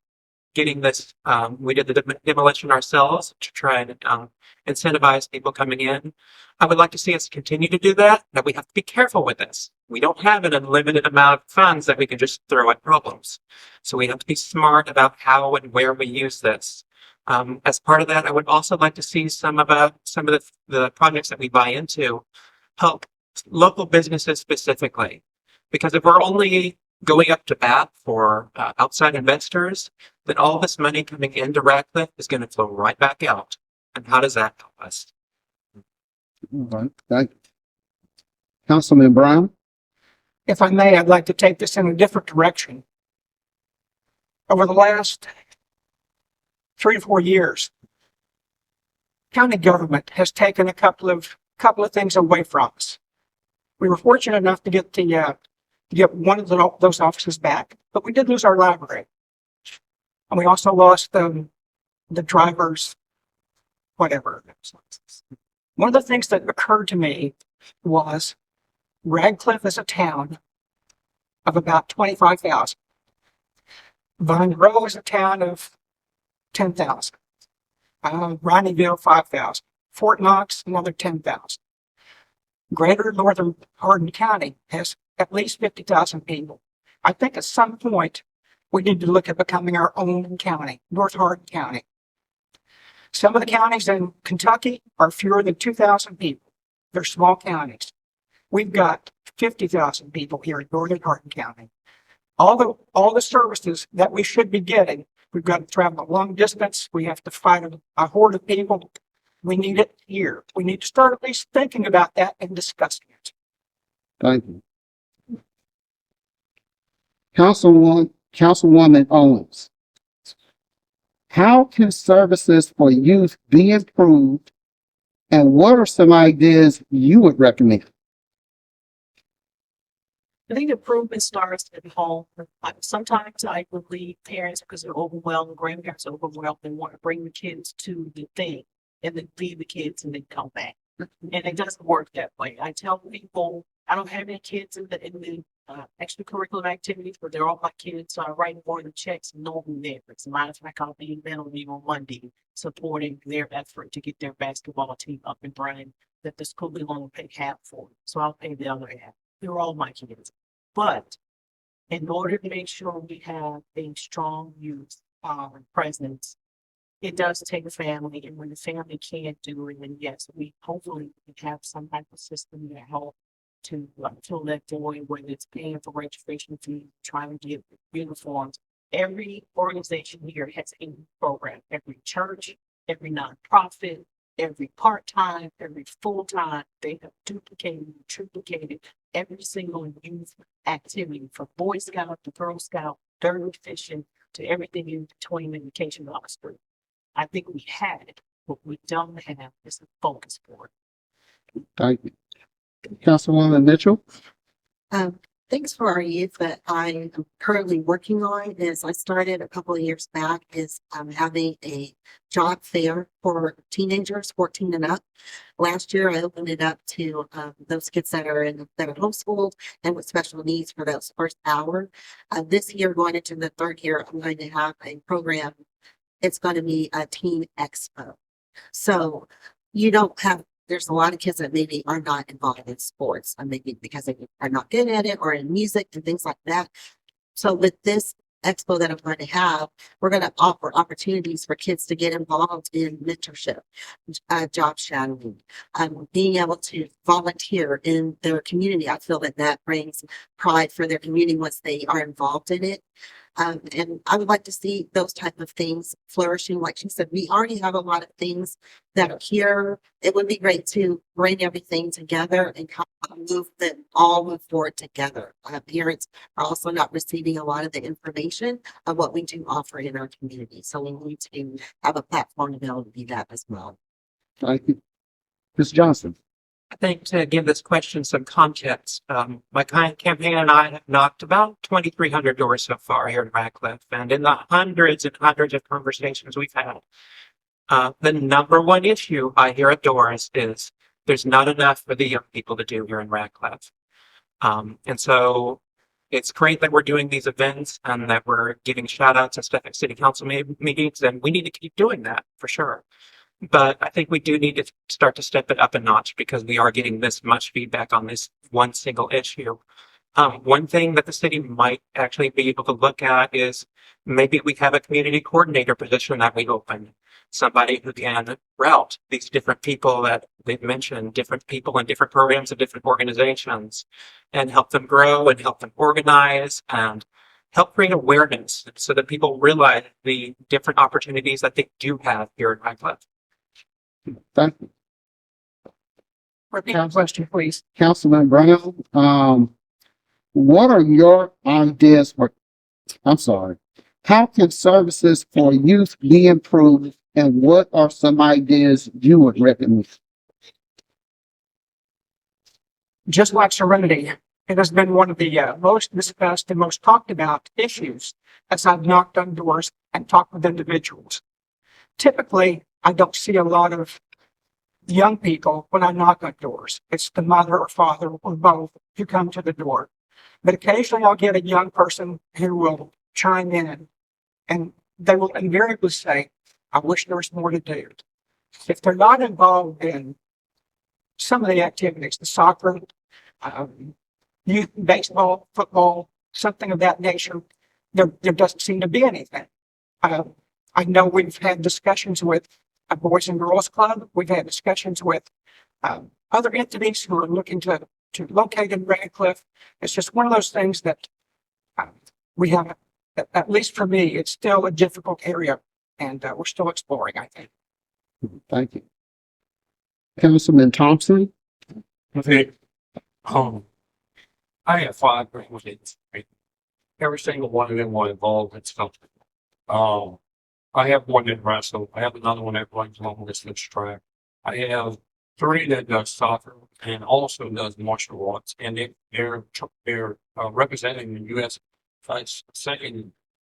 getting this, we did the demolition ourselves to try and incentivize people coming in. I would like to see us continue to do that, but we have to be careful with this. We don't have an unlimited amount of funds that we can just throw at problems. So we have to be smart about how and where we use this. As part of that, I would also like to see some of the projects that we buy into help local businesses specifically. Because if we're only going up to bat for outside investors, then all this money coming into Radcliff is going to flow right back out. And how does that help us? All right. Thank you. Councilman Brown? If I may, I'd like to take this in a different direction. Over the last 3 to 4 years, county government has taken a couple of things away from us. We were fortunate enough to get one of those offices back, but we did lose our library, and we also lost the driver's whatever. One of the things that occurred to me was Radcliff is a town of about 25,000. Vine Grove is a town of 10,000. Ronnieville, 5,000. Fort Knox, another 10,000. Greater Northern Hardin County has at least 50,000 people. I think at some point we need to look at becoming our own county, North Hardin County. Some of the counties in Kentucky are fewer than 2,000 people. They're small counties. We've got 50,000 people here in Northern Hardin County. All the services that we should be getting, we've got to travel a long distance. We have to fight a horde of people. We need it here. We need to start at least thinking about that and discussing it. Thank you. Councilwoman Owens. How can services for youth be improved? And what are some ideas you would recommend? I think improvement starts at home. Sometimes I believe parents, because they're overwhelmed, grandparents are overwhelmed, they want to bring the kids to the thing and then leave the kids and then come back. And it doesn't work that way. I tell people, I don't have any kids in the extracurricular activities, but they're all my kids. So I write more than checks and know who there. As a matter of fact, I'll be in Bellevue on Monday supporting their effort to get their basketball team up and running that the school will only pay half for. So I'll pay the other half. They're all my kids. But in order to make sure we have a strong youth presence, it does take a family, and when the family can't do it, then yes, we hopefully have some type of system to help to fill that void, whether it's paying for registration fees, trying to get uniforms. Every organization here has a program. Every church, every nonprofit, every part-time, every full-time, they have duplicated, triplicated every single youth activity from Boy Scout to Girl Scout, dirty fishing to everything in between in vacation Oscar. I think we had it. What we don't have is a focus for it. Thank you. Councilwoman Mitchell? Things for our youth that I am currently working on is I started a couple of years back is having a job fair for teenagers 14 and up. Last year, I opened it up to those kids that are homeschooled and with special needs for those first hour. This year, going into the third year, I'm going to have a program. It's going to be a teen expo. So you don't have, there's a lot of kids that maybe are not involved in sports, maybe because they are not good at it or in music and things like that. So with this expo that I'm going to have, we're going to offer opportunities for kids to get involved in mentorship, job shadowing, being able to volunteer in their community. I feel that that brings pride for their community once they are involved in it. And I would like to see those type of things flourishing. Like she said, we already have a lot of things that are here. It would be great to bring everything together and kind of move forward together. Parents are also not receiving a lot of the information of what we do offer in our community. So we need to have a platform to be able to do that as well. Thank you. Ms. Johnson? I think to give this question some context, my campaign and I have knocked about 2,300 doors so far here in Radcliff, and in the hundreds and hundreds of conversations we've had, the number one issue I hear at doors is there's not enough for the young people to do here in Radcliff. And so it's great that we're doing these events and that we're giving shout outs and stuff at city council meetings, and we need to keep doing that for sure. But I think we do need to start to step it up a notch because we are getting this much feedback on this one single issue. One thing that the city might actually be able to look at is maybe we have a community coordinator position that we open. Somebody who can route these different people that they've mentioned, different people in different programs of different organizations, and help them grow and help them organize and help create awareness so that people realize the different opportunities that they do have here in Radcliff. Thank you. Repeat the question, please. Councilman Brown, what are your ideas for, I'm sorry, how can services for youth be improved and what are some ideas you would recommend? Just like Serenity, it has been one of the most discussed and most talked about issues as I've knocked on doors and talked with individuals. Typically, I don't see a lot of young people when I knock on doors. It's the mother or father or both who come to the door. But occasionally I'll get a young person who will chime in and they will invariably say, I wish there was more to do. If they're not involved in some of the activities, the soccer, youth baseball, football, something of that nature, there doesn't seem to be anything. I know we've had discussions with a Boys and Girls Club. We've had discussions with other entities who are looking to locate in Radcliff. It's just one of those things that we have, at least for me, it's still a difficult area and we're still exploring, I think. Thank you. Councilman Thompson? Okay. I have 5 grandkids. Right? Every single one of them was involved in something. I have one that wrestle. I have another one that runs long distance track. I have three that does soccer and also does martial arts. And they're representing the U.S. second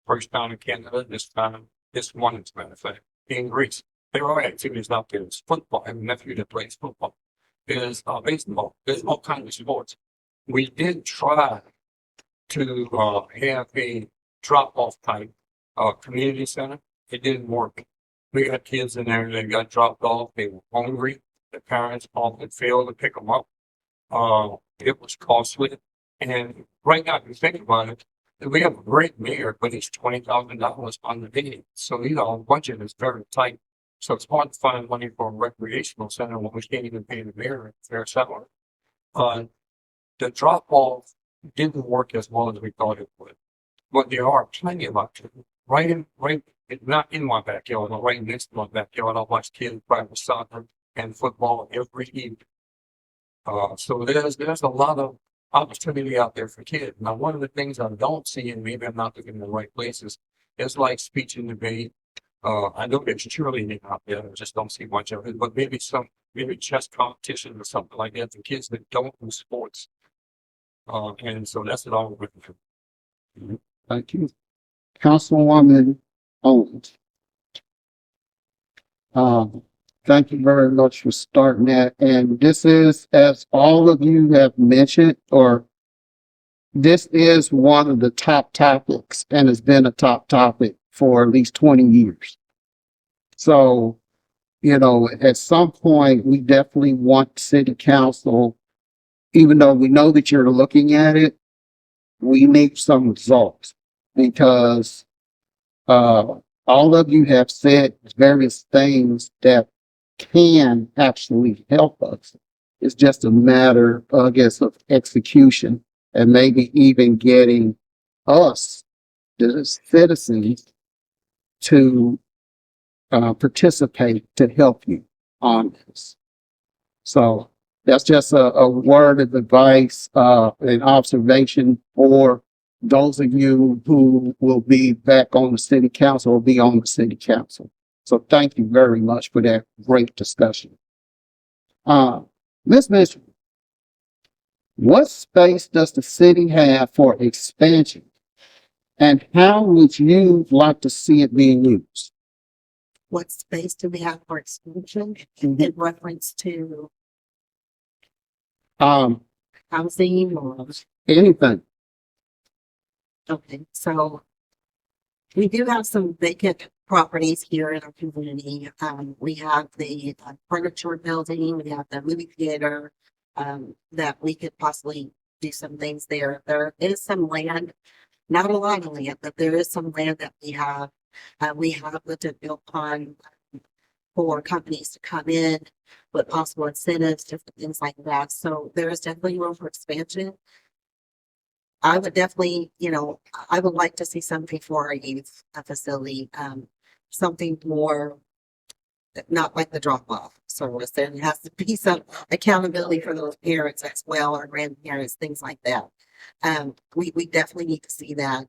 first time in Canada. This one, as a matter of fact, in Greece. There are activities out there. There's football. I have a nephew that plays football. There's baseball. There's all kinds of sports. We did try to have a drop-off type community center. It didn't work. We got kids in there that got dropped off. They were hungry. The parents often failed to pick them up. It was costly. And right now, if you think about it, we have a great mayor, but he's $20,000 on the day. So, our budget is very tight. So it's hard to find money for a recreational center when we can't even pay the mayor a fair salary. The drop off didn't work as well as we thought it would. But there are plenty of options. Not in my backyard, but right next to my backyard. I watch kids practice soccer and football every evening. So there's a lot of opportunity out there for kids. Now, one of the things I don't see, and maybe I'm not looking in the right places, is like speech and debate. I know there's cheerleading out there. I just don't see much of it. But maybe chess competition or something like that for kids that don't do sports. And so that's what I'm looking for. Thank you. Councilwoman Owens. Thank you very much for starting that. And this is, as all of you have mentioned, this is one of the top topics and has been a top topic for at least 20 years. So, at some point, we definitely want city council, even though we know that you're looking at it, we need some results because all of you have said various things that can actually help us. It's just a matter, I guess, of execution and maybe even getting us, the citizens, to participate to help you on this. So that's just a word of advice, an observation for those of you who will be back on the city council or be on the city council. So thank you very much for that great discussion. Ms. Mitchell, what space does the city have for expansion? And how would you like to see it being used? What space do we have for expansion in reference to housing or? Anything. Okay, so we do have some vacant properties here in our community. We have the furniture building, we have the movie theater, that we could possibly do some things there. There is some land, not a lot of land, but there is some land that we have. We have looked at built upon for companies to come in with possible incentives, different things like that. So there is definitely room for expansion. I would definitely, I would like to see something for our youth facility, something more, not like the drop off service. There has to be some accountability for those parents as well, or grandparents, things like that. We definitely need to see that.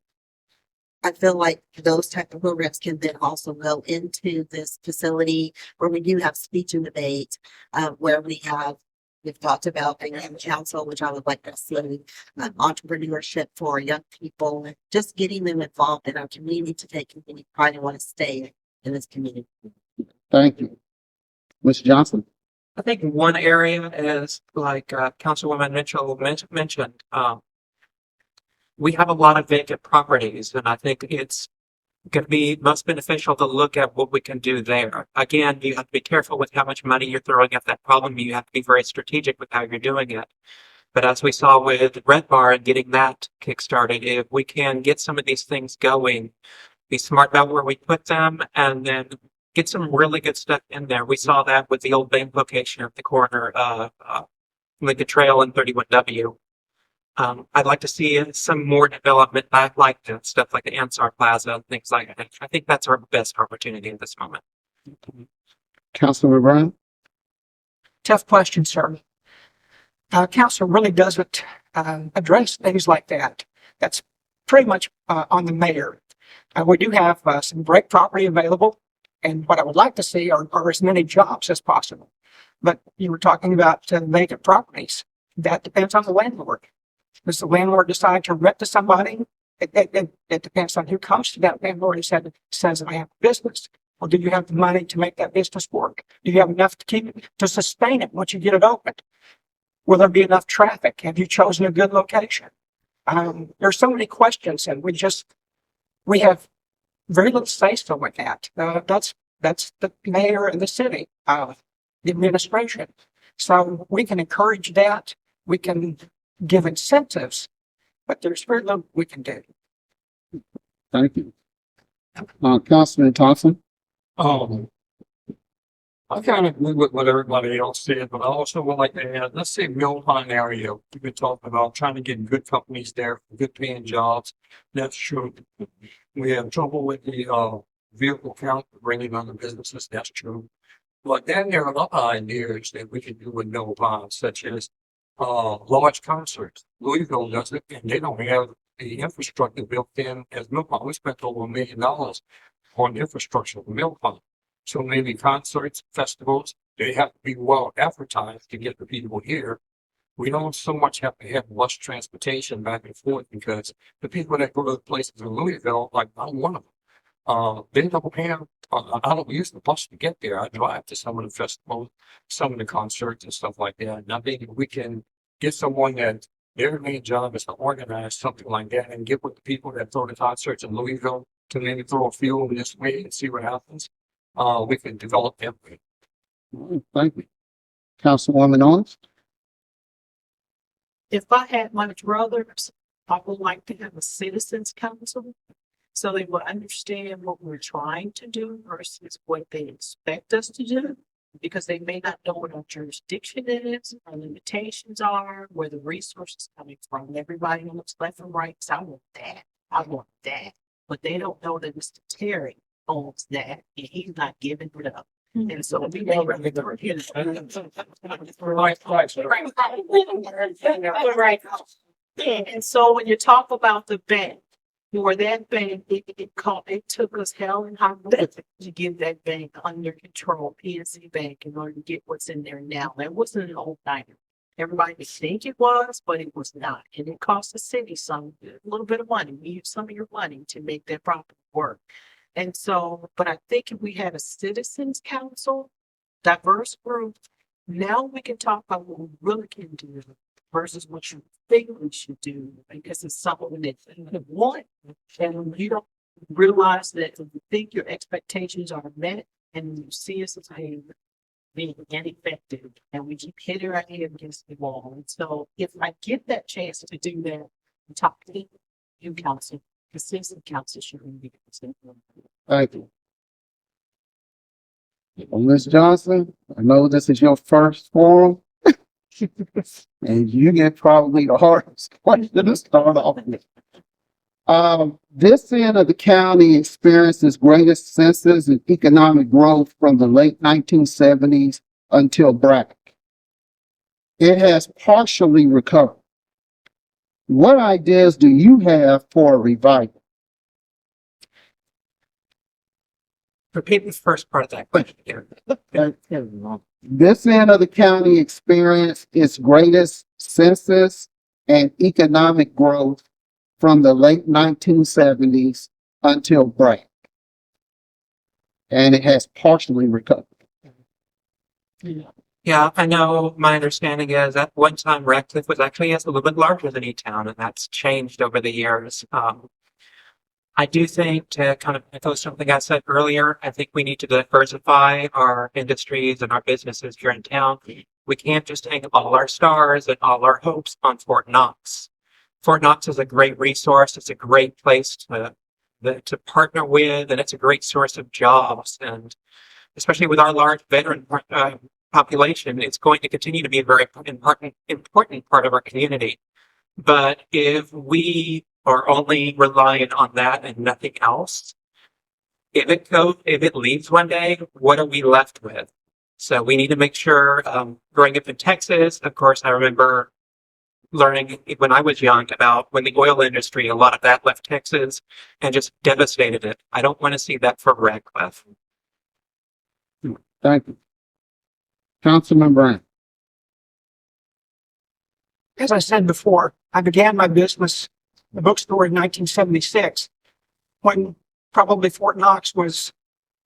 I feel like those type of programs can then also go into this facility where we do have speech and debate, where we've talked about being in council, which I would like to see, entrepreneurship for young people, and just getting them involved in our community to take community pride and want to stay in this community. Thank you. Ms. Johnson. I think one area is like Councilwoman Mitchell mentioned. We have a lot of vacant properties, and I think it's going to be most beneficial to look at what we can do there. Again, you have to be careful with how much money you're throwing at that problem. You have to be very strategic with how you're doing it. But as we saw with Red Bar and getting that kickstarted, if we can get some of these things going, be smart about where we put them, and then get some really good stuff in there. We saw that with the old bank location at the corner of Lincoln Trail and 31W. I'd like to see some more development back like that, stuff like the Ansar Plaza and things like that. I think that's our best opportunity at this moment. Councilman Brown. Tough question, sir. Council really doesn't address things like that. That's pretty much on the mayor. We do have some great property available, and what I would like to see are as many jobs as possible. But you were talking about vacant properties. That depends on the landlord. Does the landlord decide to rent to somebody? It depends on who comes to that landlord and says, I have a business. Or do you have the money to make that business work? Do you have enough to keep it, to sustain it once you get it opened? Will there be enough traffic? Have you chosen a good location? There's so many questions, and we have very little say-so with that. That's the mayor and the city, the administration. So we can encourage that. We can give incentives, but there's very little we can do. Thank you. Councilman Thompson? I kind of agree with what everybody else said, but I also would like to add, let's say Mill Pond area, we've been talking about trying to get good companies there, good paying jobs. That's true. We have trouble with the vehicle count, bringing on the businesses. That's true. But then there are other ideas that we can do with Mill Pond, such as large concerts. Louisville does it, and they don't have the infrastructure built in as Mill Pond. We spent over $1 million on infrastructure for Mill Pond. So maybe concerts, festivals, they have to be well advertised to get the people here. We don't so much have to have bus transportation back and forth because the people that go to the places in Louisville, like I'm one of them, they don't have, I don't use the bus to get there. I drive to some of the festivals, some of the concerts and stuff like that. And I think if we can get someone that their main job is to organize something like that and get with the people that throw the concerts in Louisville to maybe throw a few in this way and see what happens. We can develop that way. Thank you. Councilwoman Owens? If I had my druthers, I would like to have a citizens council so they will understand what we're trying to do versus what they expect us to do. Because they may not know what our jurisdiction is, our limitations are, where the resources coming from. Everybody looks left and right, so I want that, I want that. But they don't know that Mr. Terry owns that and he's not giving it up. And so we may and so when you talk about the bank, for that bank, it took us hell and high water to get that bank under control, PNC Bank, in order to get what's in there now. That wasn't an old niner. Everybody would think it was, but it was not. And it cost the city a little bit of money. We used some of your money to make that property work. And so, but I think if we had a citizens council, diverse group, now we can talk about what we really can do versus what you think we should do, because it's something that you want. And you don't realize that you think your expectations are met and you see us as being ineffective and we keep hitting our head against the wall. And so if I get that chance to do that, talk to you council, the citizen council should be considered. Thank you. Well, Ms. Johnson, I know this is your first forum. And you get probably the hardest question to start off with. This end of the county experienced its greatest census and economic growth from the late 1970s until Bragg. It has partially recovered. What ideas do you have for a revival? Repeat the first part of that question. This end of the county experienced its greatest census and economic growth from the late 1970s until Bragg. And it has partially recovered. Yeah, I know. My understanding is at one time Radcliff was actually a little bit larger than E-Town, and that's changed over the years. I do think, to kind of echo something I said earlier, I think we need to diversify our industries and our businesses here in town. We can't just hang all our stars and all our hopes on Fort Knox. Fort Knox is a great resource. It's a great place to partner with, and it's a great source of jobs. And especially with our large veteran population, it's going to continue to be a very important part of our community. But if we are only relying on that and nothing else, if it leaves one day, what are we left with? So we need to make sure, growing up in Texas, of course, I remember learning when I was young about when the oil industry, a lot of that left Texas and just devastated it. I don't want to see that for Radcliff. Thank you. Councilman Brown. As I said before, I began my business, the bookstore, in 1976, when probably Fort Knox was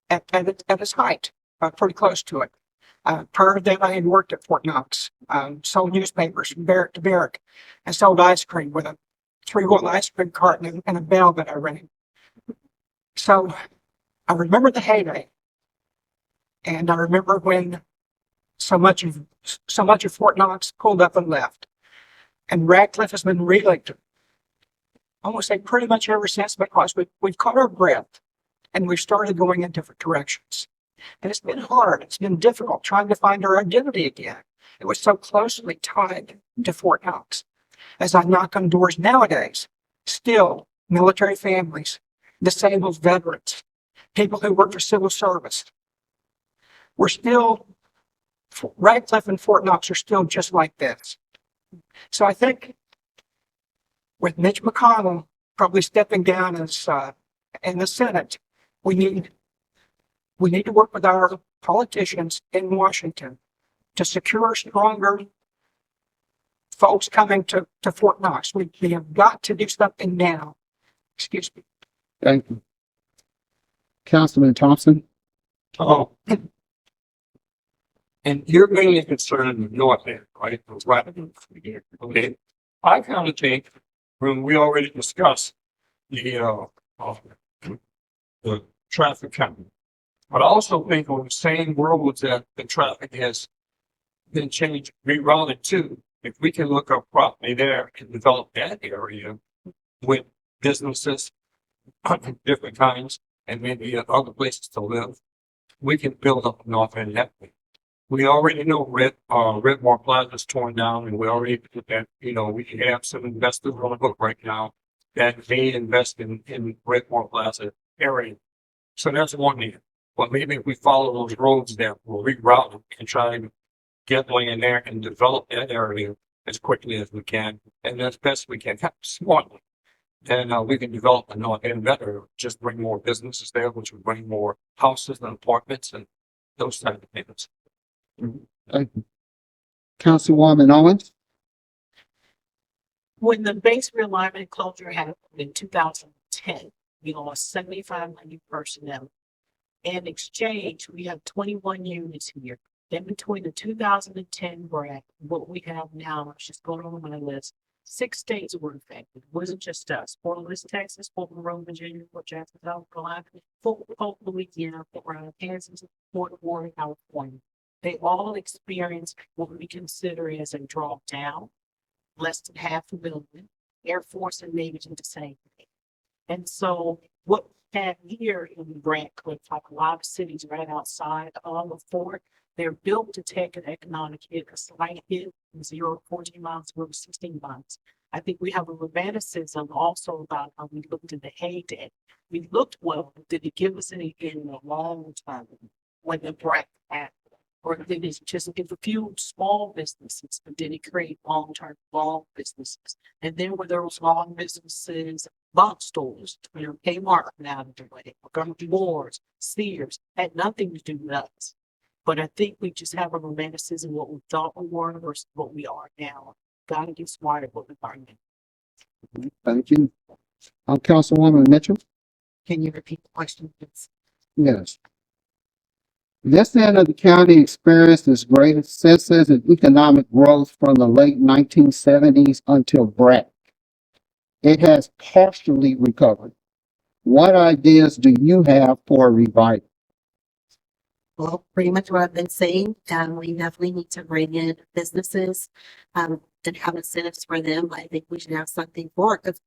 at its height, pretty close to it. Prior to that, I had worked at Fort Knox, sold newspapers from barrack to barrack, and sold ice cream with a 3-wheel ice cream carton and a bell that I rang. So I remember the heyday, and I remember when so much of Fort Knox pulled up and left. And Radcliff has been reelected, I want to say pretty much ever since, because we've caught our breath and we've started going in different directions. And it's been hard. It's been difficult trying to find our identity again. It was so closely tied to Fort Knox. As I knock on doors nowadays, still military families, disabled veterans, people who work for civil service, we're still, Radcliff and Fort Knox are still just like this. So I think with Mitch McConnell probably stepping down as in the Senate, we need to work with our politicians in Washington to secure stronger folks coming to Fort Knox. We have got to do something now. Excuse me. Thank you. Councilman Thompson. Oh. And you're mainly concerned with North End, right? Right. Okay. I kind of think when we already discussed the traffic count, but I also think on the same roads that the traffic has been changed, rerouted to, if we can look up property there and develop that area with businesses of different kinds and maybe other places to live, we can build up North End that way. We already know Redmore Plaza is torn down, and we already that we have some investors on the hook right now that may invest in Redmore Plaza area. So that's one thing. But maybe if we follow those roads there, we'll reroute them and try and get land there and develop that area as quickly as we can and as best we can, smartly. And we can develop the North End better, just bring more businesses there, which would bring more houses and apartments and those type of things. Thank you. Councilwoman Owens. When the base realignment closure happened in 2010, we lost 7,500 personnel. In exchange, we have 21 units here. Then between the 2010 bracket, what we have now, it's just going on my list, 6 states were affected. It wasn't just us. Fort Lewis, Texas, Fort Monroe, Virginia, Fort Jackson, South Carolina, Fort Louisiana, Fort Broward, Kansas, Fort Warren, California. They all experienced what we consider as a drawdown, less than 500,000. Air Force and Navy did the same thing. And so what we have here in Radcliff, like a lot of cities right outside of the fort, they're built to take an economic hit, a slight hit, from 0 to 14 miles, 0 to 16 miles. I think we have a romanticism also about how we looked at the heyday. We looked well, but did it give us anything in the long term when the bracket happened? Or did it just give a few small businesses, but did it create long-term long businesses? And then were those long businesses, box stores, Kmart out of the way, Garment Wars, Sears, had nothing to do with us. But I think we just have a romanticism what we thought we were versus what we are now. Gotta get smarter what we are now. Thank you. Councilwoman Mitchell. Can you repeat the question, please? Yes. This end of the county experienced its greatest census and economic growth from the late 1970s until Bragg. It has partially recovered. What ideas do you have for a revival? Well, pretty much what I've been saying. We definitely need to bring in businesses and have incentives for them. I think we should have something for it because,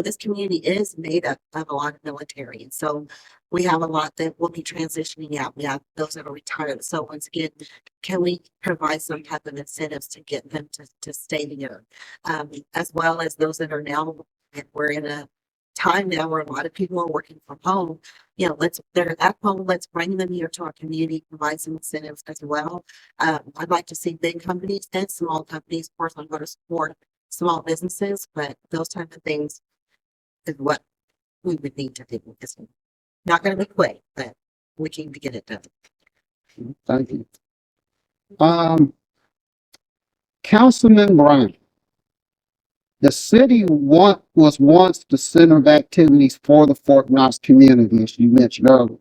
this community is made up of a lot of military. And so we have a lot that will be transitioning out. We have those that are retired. So once again, can we provide some type of incentives to get them to stay here? As well as those that are now, we're in a time now where a lot of people are working from home. They're at home, let's bring them here to our community, provide some incentives as well. I'd like to see big companies and small companies, of course, I'm going to support small businesses, but those type of things is what we would need to do. It's not gonna be quick, but we can get it done. Thank you. Councilman Brown, the city was once the center of activities for the Fort Knox community, as you mentioned earlier.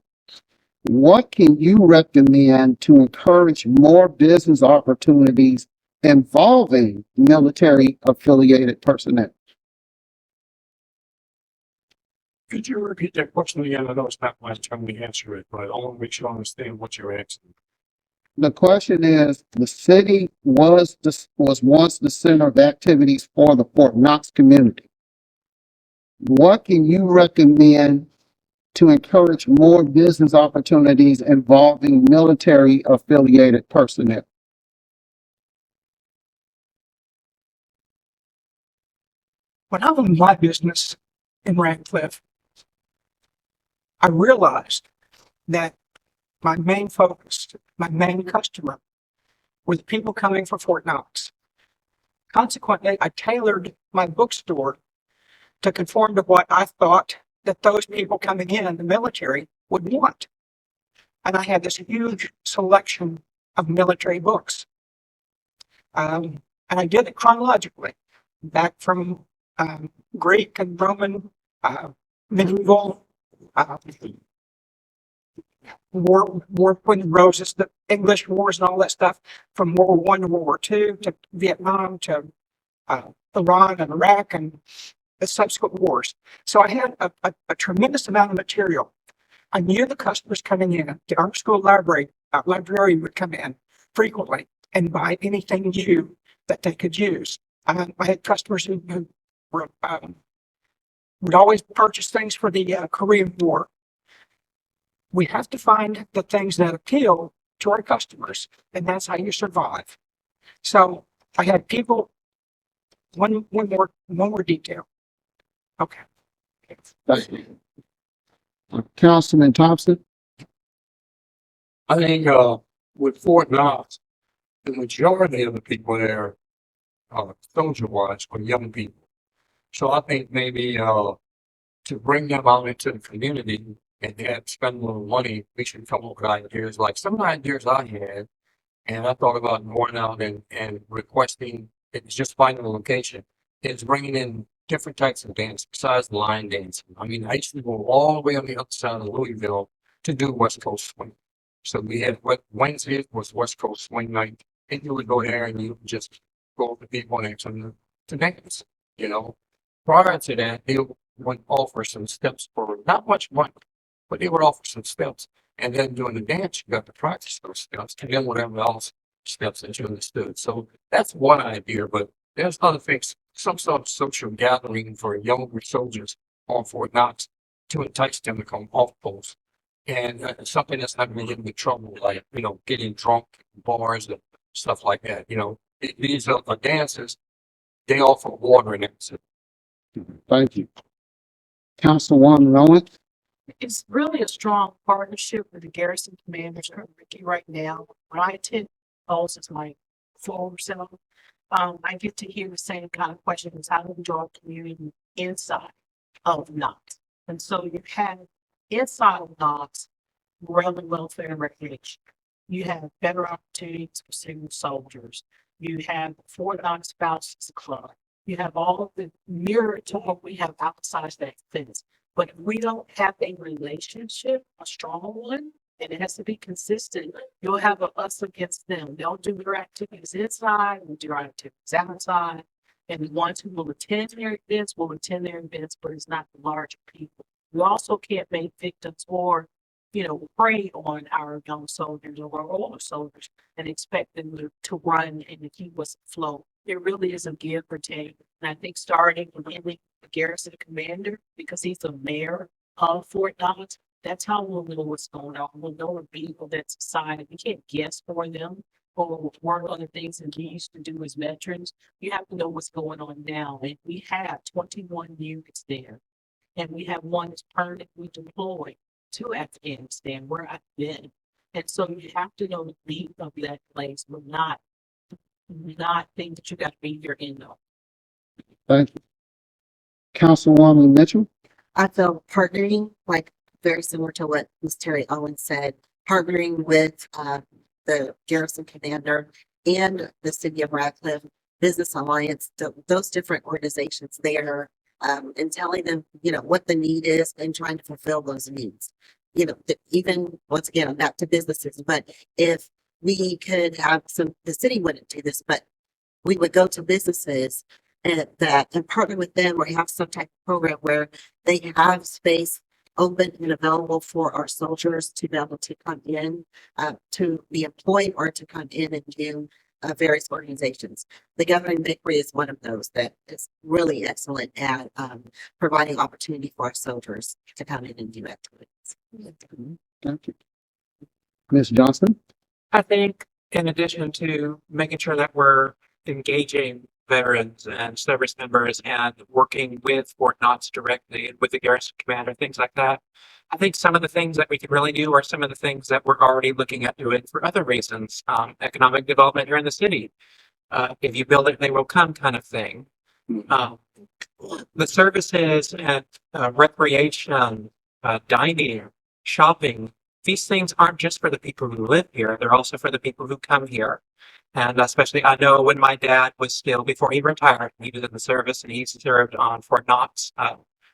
What can you recommend to encourage more business opportunities involving military affiliated personnel? Could you repeat that question again? I know it's not my time to answer it, but I want to make sure I understand what you're asking. The question is, the city was once the center of activities for the Fort Knox community. What can you recommend to encourage more business opportunities involving military affiliated personnel? When I owned my business in Radcliff, I realized that my main focus, my main customer, were the people coming for Fort Knox. Consequently, I tailored my bookstore to conform to what I thought that those people coming in, the military, would want. And I had this huge selection of military books. And I did it chronologically, back from Greek and Roman, medieval, war with the roses, the English wars and all that stuff, from World War I to World War II to Vietnam to Iran and Iraq and the subsequent wars. So I had a tremendous amount of material. I knew the customers coming in. The Army School librarian would come in frequently and buy anything new that they could use. I had customers who were, would always purchase things for the Korean War. We have to find the things that appeal to our customers, and that's how you survive. So I had people. One more detail. Okay. Thank you. Councilman Thompson? I think with Fort Knox, the majority of the people there, soldier-wise, were young people. So I think maybe to bring them out into the community and spend a little money, we should come up with ideas. Like some ideas I had, and I thought about going out and requesting, it's just finding a location, is bringing in different types of dance besides line dancing. I mean, I used to go all the way on the other side of Louisville to do West Coast swing. So we had Wednesday was West Coast swing night, and you would go there and you would just go with the people and ask them to dance. You know, prior to that, they would offer some steps for not much money, but they would offer some steps. And then during the dance, you got to practice those steps, and then whatever else steps that you understood. So that's one idea, but there's other things, some sort of social gathering for younger soldiers on Fort Knox to entice them to come off post. And something that's not going to get them in trouble, like, getting drunk in bars and stuff like that. These are dances, they offer water and everything. Thank you. Councilwoman Owens? It's really a strong partnership with the garrison commanders currently right now. When I attend those as my former self, I get to hear the same kind of questions. How do we draw community inside of Knox? And so you have inside of Knox, relevant welfare and recreation. You have better opportunities for single soldiers. You have Fort Knox Spouses Club. You have all of the mirror to what we have outside that fence. But if we don't have a relationship, a strong one, and it has to be consistent, you'll have a us against them. They'll do their activities inside, we'll do our activities outside. And the ones who will attend their events will attend their events, but it's not the larger people. We also can't make victims or, prey on our young soldiers or our older soldiers and expect them to run and to keep us afloat. It really is a give or take. And I think starting with the garrison commander, because he's the mayor of Fort Knox, that's how we'll know what's going on. We'll know the people that's assigned. We can't guess for them or work on the things that we used to do as veterans. You have to know what's going on now. And we have 21 units there. And we have one that's permanently deployed to Afghanistan, where I've been. And so you have to know the need of that place, but not think that you got to be your end all. Thank you. Councilwoman Mitchell? I feel partnering, like very similar to what Ms. Terry Owens said, partnering with the Garrison Commander and the City of Radcliff Business Alliance, those different organizations there, and telling them, what the need is and trying to fulfill those needs. Even once again, I'm back to businesses, but if we could have the city wouldn't do this, but we would go to businesses and partner with them or have some type of program where they have space open and available for our soldiers to be able to come in, to be employed or to come in and do various organizations. The Gathering Bakery is one of those that is really excellent at providing opportunity for our soldiers to come in and do activities. Thank you. Ms. Johnson? I think in addition to making sure that we're engaging veterans and service members and working with Fort Knox directly and with the Garrison Commander, things like that, I think some of the things that we could really do are some of the things that we're already looking at doing for other reasons. Economic development here in the city. If you build it, they will come kind of thing. The services and recreation, dining, shopping, these things aren't just for the people who live here, they're also for the people who come here. And especially, I know when my dad was still, before he retired, he was in the service and he served on Fort Knox,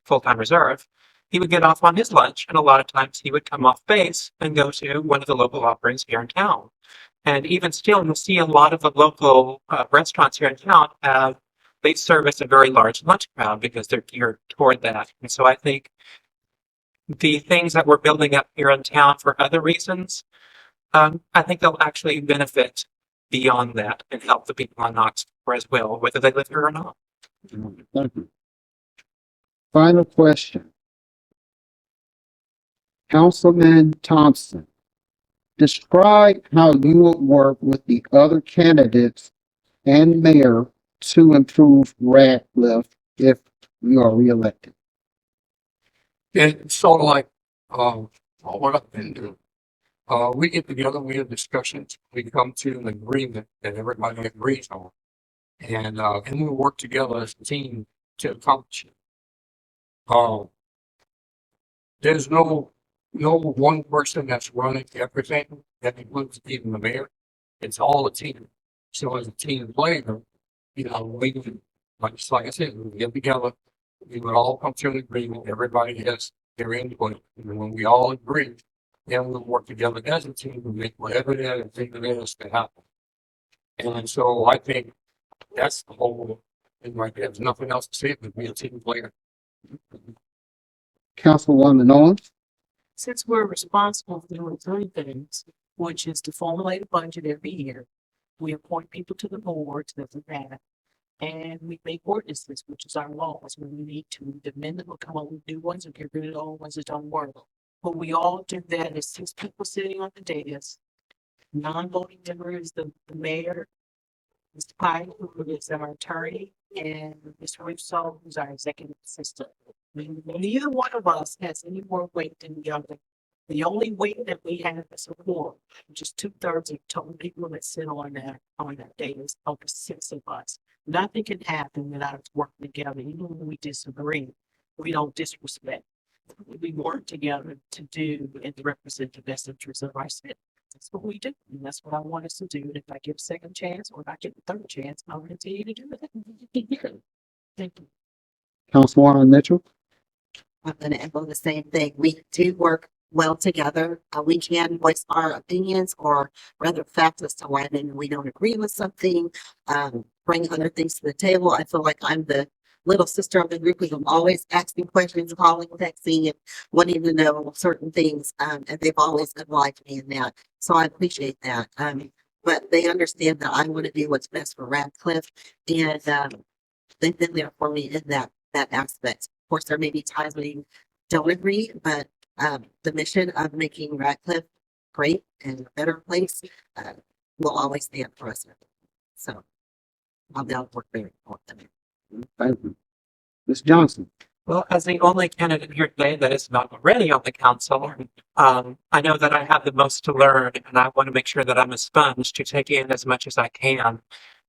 full-time reserve. He would get off on his lunch, and a lot of times he would come off base and go to one of the local offerings here in town. And even still, you'll see a lot of the local restaurants here in town they service a very large lunch crowd because they're geared toward that. And so I think the things that we're building up here in town for other reasons, I think they'll actually benefit beyond that and help the people on Knox as well, whether they live here or not. Thank you. Final question. Councilman Thompson, describe how you would work with the other candidates and mayor to improve Radcliff if you are reelected. It's sort of like what I've been doing. We get together, we have discussions, we come to an agreement that everybody agrees on, and we work together as a team to accomplish it. There's no one person that's running everything. That includes even the mayor. It's all a team. So as a team player, we can, like I said, we get together, we would all come to an agreement. Everybody has their input, and when we all agree, then we'll work together as a team to make whatever that and think it is to happen. And so I think that's the whole thing right there. There's nothing else to say but be a team player. Councilwoman Owens? Since we're responsible for doing three things, which is to formulate a budget every year, we appoint people to the boards that we have, and we make ordinances, which is our laws. When we need to amend them or come up with new ones or get rid of the old ones that don't work. But we all do that as 6 people sitting on the dais. Non-voting member is the mayor, Mr. Pine, who is our attorney, and Mr. Russo, who's our executive assistant. Neither one of us has any more weight than the other. The only weight that we have is a quorum, which is 2/3 of total people that sit on that dais of the 6 of us. Nothing can happen without us working together, even when we disagree. We don't disrespect. We work together to do and to represent the best interests of our city. That's what we do, and that's what I want us to do. And if I get a second chance or if I get a third chance, I'll continue to do it. Thank you. Councilwoman Mitchell? I'm going to echo the same thing. We do work well together. We can voice our opinions or rather facts as to why then we don't agree with something, bring other things to the table. I feel like I'm the little sister of the group who's always asking questions, calling, texting, and wanting to know certain things. And they've always obliged me in that. So I appreciate that. But they understand that I want to do what's best for Radcliff, and they've been there for me in that aspect. Of course, there may be times when you don't agree, but the mission of making Radcliff great and a better place will always stand for us. So I'll be able to work very hard with them. Thank you. Ms. Johnson? Well, as the only candidate here today that is not already on the council, I know that I have the most to learn, and I want to make sure that I'm a sponge to take in as much as I can.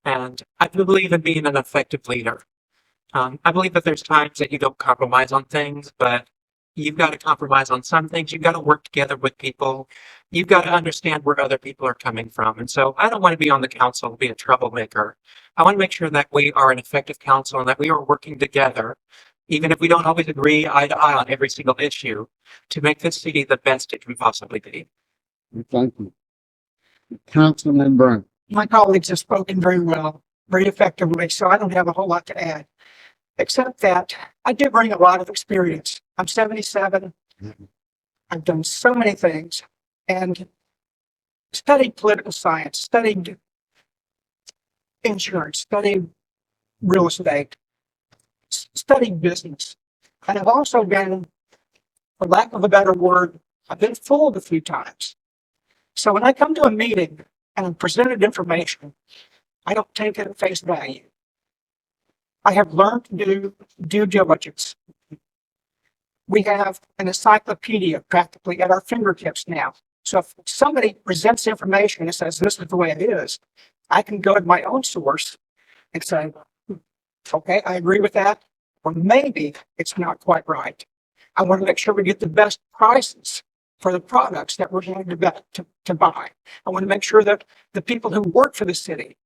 And I do believe in being an effective leader. I believe that there's times that you don't compromise on things, but you've got to compromise on some things. You've got to work together with people. You've got to understand where other people are coming from. And so I don't want to be on the council and be a troublemaker. I want to make sure that we are an effective council and that we are working together, even if we don't always agree eye to eye on every single issue, to make this city the best it can possibly be. Thank you. Councilman Brown. My colleagues have spoken very well, very effectively, so I don't have a whole lot to add, except that I do bring a lot of experience. I'm 77. I've done so many things and studied political science, studied insurance, studied real estate, studied business. And I've also been, for lack of a better word, I've been fooled a few times. So when I come to a meeting and I'm presented information, I don't take it at face value. I have learned to do due diligence. We have an encyclopedia practically at our fingertips now. So if somebody presents information and says, this is the way it is, I can go to my own source and say, okay, I agree with that. Or maybe it's not quite right. I want to make sure we get the best prices for the products that we're going to buy. I want to make sure that the people who work for the city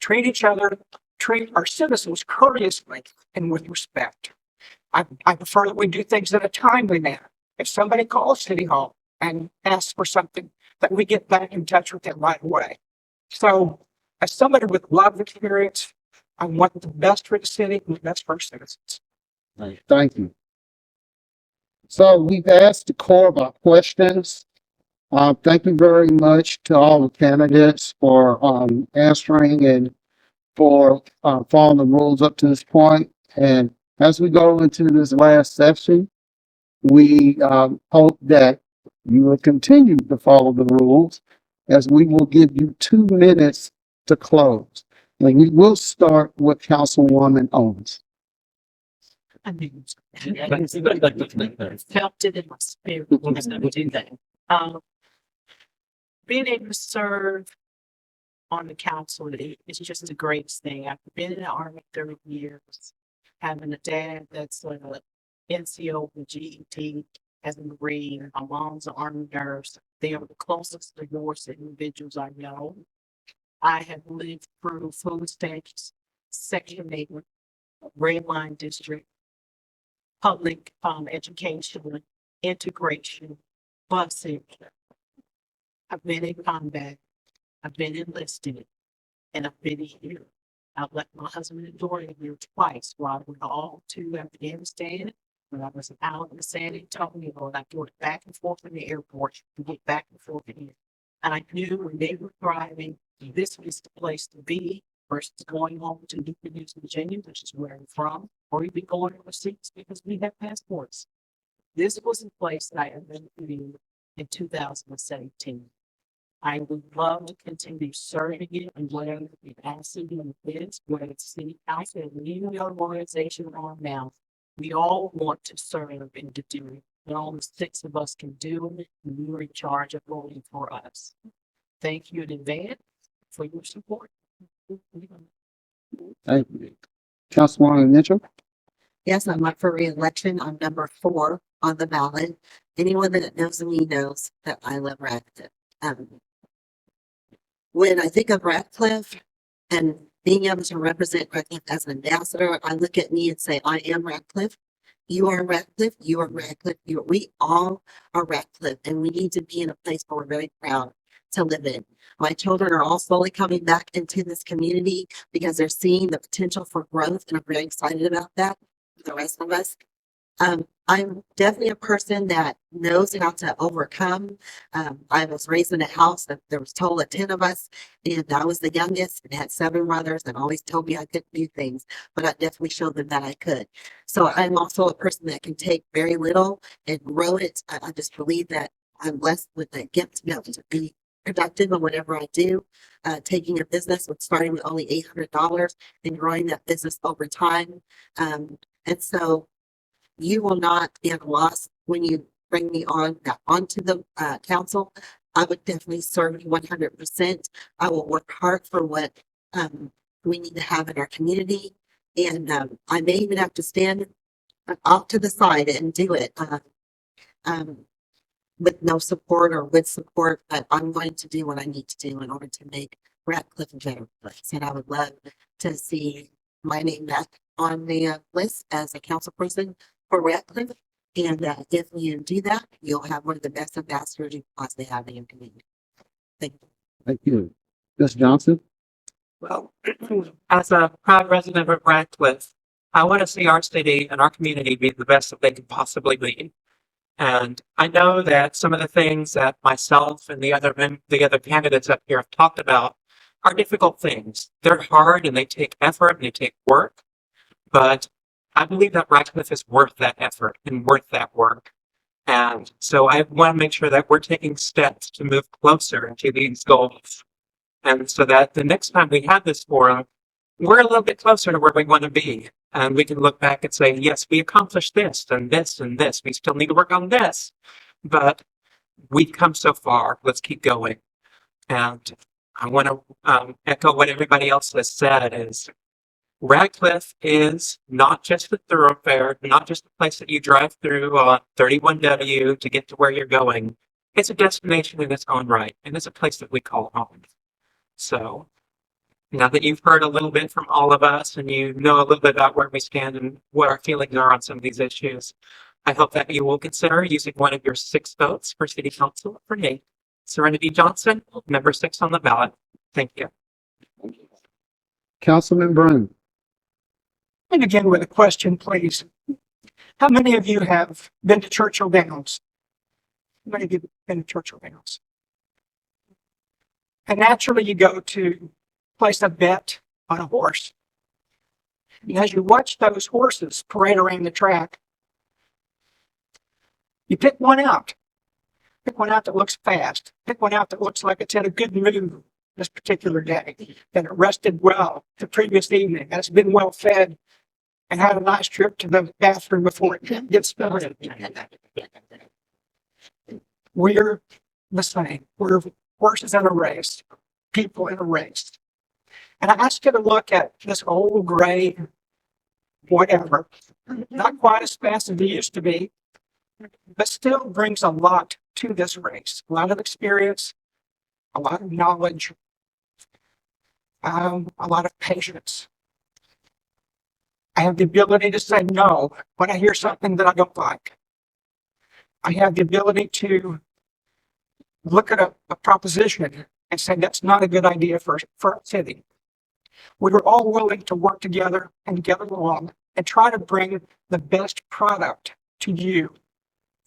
treat each other, treat our citizens courteously and with respect. I prefer that we do things in a timely manner. If somebody calls City Hall and asks for something, that we get back in touch with them right away. So as somebody with a lot of experience, I want the best for the city and the best for our citizens. Right, thank you. So we've asked the core of our questions. Thank you very much to all the candidates for answering and for following the rules up to this point. And as we go into this last session, we hope that you will continue to follow the rules, as we will give you 2 minutes to close. And we will start with Councilwoman Owens. I mean, felt it in my spirit. I was going to do that. Being able to serve on the council is just the greatest thing. I've been in the Army 30 years, having a dad that's an NCO with GET as a Marine. My mom's an Army nurse. They are the closest divorced individuals I know. I have lived through food stamps, Section 8, Red Line District, public education, integration, busing. I've been in combat. I've been enlisted, and I've been here. I've left my husband and daughter here twice while we were all to Afghanistan. When I was out in San Antonio, and I go back and forth in the airport to get back and forth here. And I knew when they were thriving, this was the place to be versus going home to Newport News, Virginia, which is where I'm from, or even going overseas because we have passports. This was the place that I had been in 2017. I would love to continue serving it and whatever the capacity is, whether it's city council or even the organization on now. We all want to serve and to do it. And only 6 of us can do it, and you're in charge of voting for us. Thank you in advance for your support. Thank you. Councilwoman Mitchell. Yes, I'm up for re-election. I'm number 4 on the ballot. Anyone that knows me knows that I love Radcliff. When I think of Radcliff and being able to represent Radcliff as an ambassador, I look at me and say, I am Radcliff. You are Radcliff. You are Radcliff. We all are Radcliff, and we need to be in a place where we're very proud to live in. My children are all slowly coming back into this community because they're seeing the potential for growth, and I'm very excited about that. The rest of us. I'm definitely a person that knows how to overcome. I was raised in a house that there was total of 10 of us, and I was the youngest and had 7 brothers, and always told me I couldn't do things, but I definitely showed them that I could. So I'm also a person that can take very little and grow it. I just believe that I'm blessed with the gift to be able to be productive in whatever I do. Taking a business with starting with only $800 and growing that business over time. And so you will not be at a loss when you bring me onto the council. I would definitely serve you 100%. I will work hard for what we need to have in our community. And I may even have to stand off to the side and do it um, with no support or with support, but I'm going to do what I need to do in order to make Radcliff a better place. And I would love to see my name back on the list as a council person for Radcliff. And if you do that, you'll have one of the best ambassadors you possibly have in your community. Thank you. Thank you. Ms. Johnson? Well, as a proud resident of Radcliffe, I want to see our city and our community be the best that they could possibly be. And I know that some of the things that myself and the other candidates up here have talked about are difficult things. They're hard and they take effort and they take work. But I believe that Radcliffe is worth that effort and worth that work. And so I want to make sure that we're taking steps to move closer to these goals. And so that the next time we have this forum, we're a little bit closer to where we want to be. And we can look back and say, yes, we accomplished this and this and this. We still need to work on this. But we've come so far. Let's keep going. And I want to echo what everybody else has said is Radcliffe is not just a thoroughfare, not just a place that you drive through on 31W to get to where you're going. It's a destination in its own right, and it's a place that we call home. So now that you've heard a little bit from all of us and you know a little bit about where we stand and what our feelings are on some of these issues, I hope that you will consider using one of your 6 votes for City Council for me, Serenity Johnson, number 6 on the ballot. Thank you. Councilman Brown? And again with a question, please. How many of you have been to Churchill Downs? How many of you have been to Churchill Downs? And naturally you go to place a bet on a horse. And as you watch those horses parade around the track, you pick one out. Pick one out that looks fast. Pick one out that looks like it's in a good mood this particular day, that it rested well the previous evening, and it's been well fed and had a nice trip to the bathroom before it gets started. We're the same. We're horses in a race, people in a race. And I ask you to look at this old gray, whatever, not quite as fast as it used to be, but still brings a lot to this race. A lot of experience, a lot of knowledge, a lot of patience. I have the ability to say no when I hear something that I don't like. I have the ability to look at a proposition and say that's not a good idea for a city. We were all willing to work together and get along and try to bring the best product to you,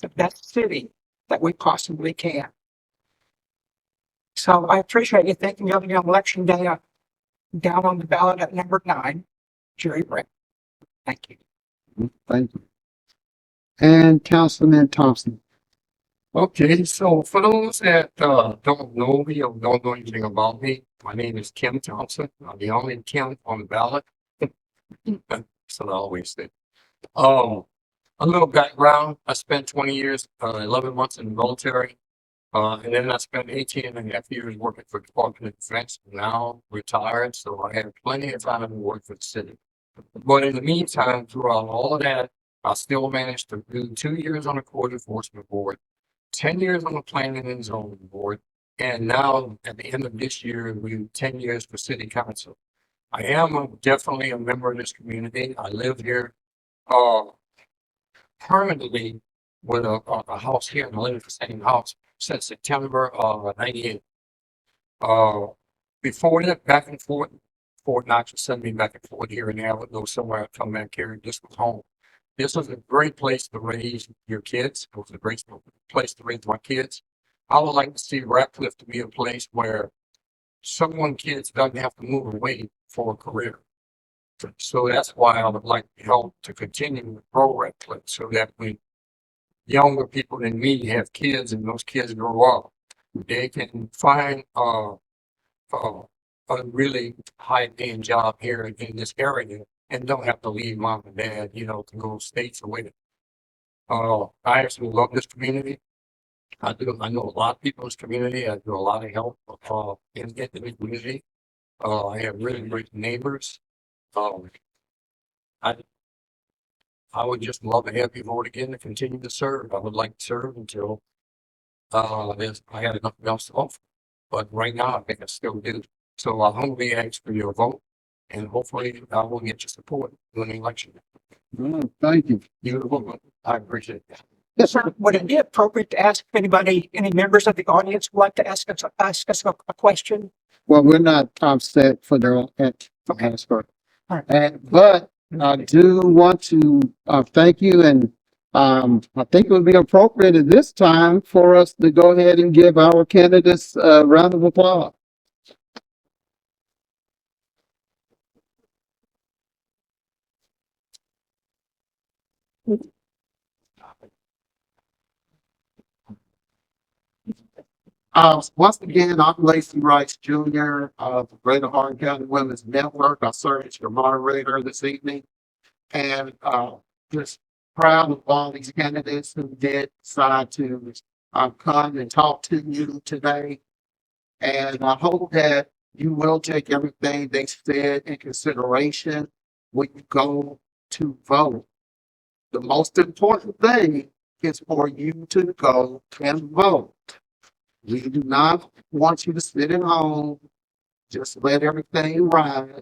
the best city that we possibly can. So I appreciate you thinking of me on election day down on the ballot at number 9, Jerry Brett. Thank you. Thank you. And Councilman Thompson? Okay, so for those that don't know me or don't know anything about me, my name is Kim Thompson. I'm the only Kim on the ballot. That's what I always say. A little background, I spent 20 years, 11 months in the military. And then I spent 18 and a half years working for the Department of Defense, now retired, so I had plenty of time to work for the city. But in the meantime, throughout all of that, I still managed to do 2 years on the Code Enforcement Board, 10 years on the Planning and Zoning Board, and now at the end of this year, we do 10 years for City Council. I am definitely a member of this community. I live here permanently with a house here, and I live in the same house since September of 98. Before that, back and forth, Fort Knox would send me back and forth here and there. I would go somewhere, I'd come back here, and this was home. This was a great place to raise your kids. It was a great place to raise my kids. I would like to see Radcliff to be a place where someone kids doesn't have to move away for a career. So that's why I would like to help to continue to grow Radcliff so that when younger people than me have kids and those kids grow up, they can find a really high paying job here in this area and don't have to leave mom and dad, to go states away. I actually love this community. I know a lot of people in this community. I do a lot of help in the community. I have really great neighbors. I would just love to have you vote again to continue to serve. I would like to serve until I had nothing else to offer. But right now, I think I still do. So I'll humbly ask for your vote, and hopefully I will get your support in the election. Thank you. Beautiful. I appreciate that. Sir, would it be appropriate to ask if any members of the audience would like to ask us a question? Well, we're not set for their own answer. All right. But I do want to thank you, and I think it would be appropriate at this time for us to go ahead and give our candidates a round of applause. Once again, I'm Lacey Rice Jr. of the Greater Hardin County Women's Network. I serve as your moderator this evening, and just proud of all these candidates who did decide to come and talk to you today. And I hope that you will take everything they said in consideration when you go to vote. The most important thing is for you to go and vote. We do not want you to sit at home, just let everything ride.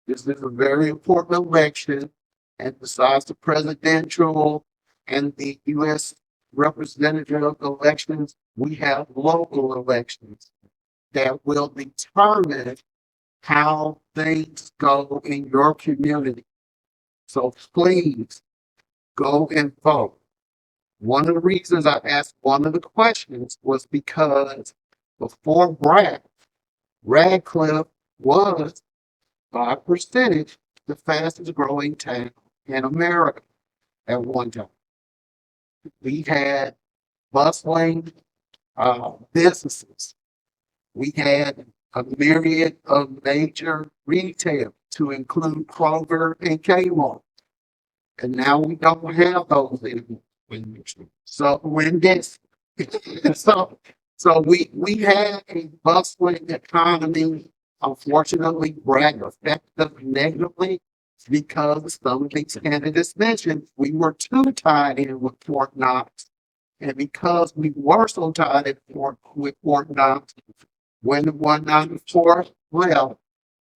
This is a very important election. And besides the presidential and the U.S. representative elections, we have local elections that will determine how things go in your community. So please go and vote. One of the reasons I asked one of the questions was because before Radcliff was by percentage the fastest growing town in America at one time. We had bustling businesses. We had a myriad of major retail to include Kroger and Kmart. And now we don't have those anymore. So when this, so we had a bustling economy. Unfortunately, Bragg affected us negatively because some of these candidates mentioned we were too tied in with Fort Knox. And because we were so tied in with Fort Knox, when the 194 left,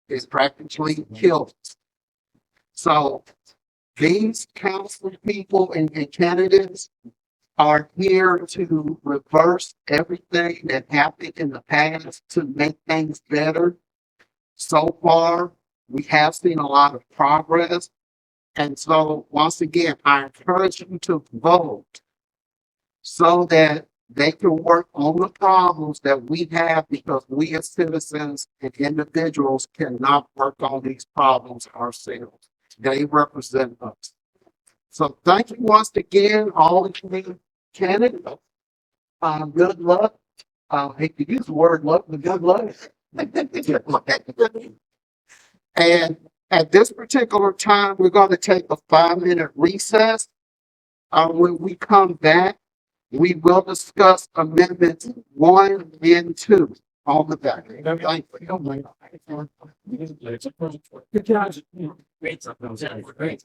it's practically killed us. So these council people and candidates are here to reverse everything that happened in the past to make things better. So far, we have seen a lot of progress. And so once again, I encourage you to vote so that they can work on the problems that we have, because we as citizens and individuals cannot work on these problems ourselves. They represent us. So thank you once again, all of you candidates. Good luck. I hate to use the word luck, but good luck. And at this particular time, we're going to take a 5-minute recess. When we come back, we will discuss amendments 1 and 2 on the back. Thank you. Great.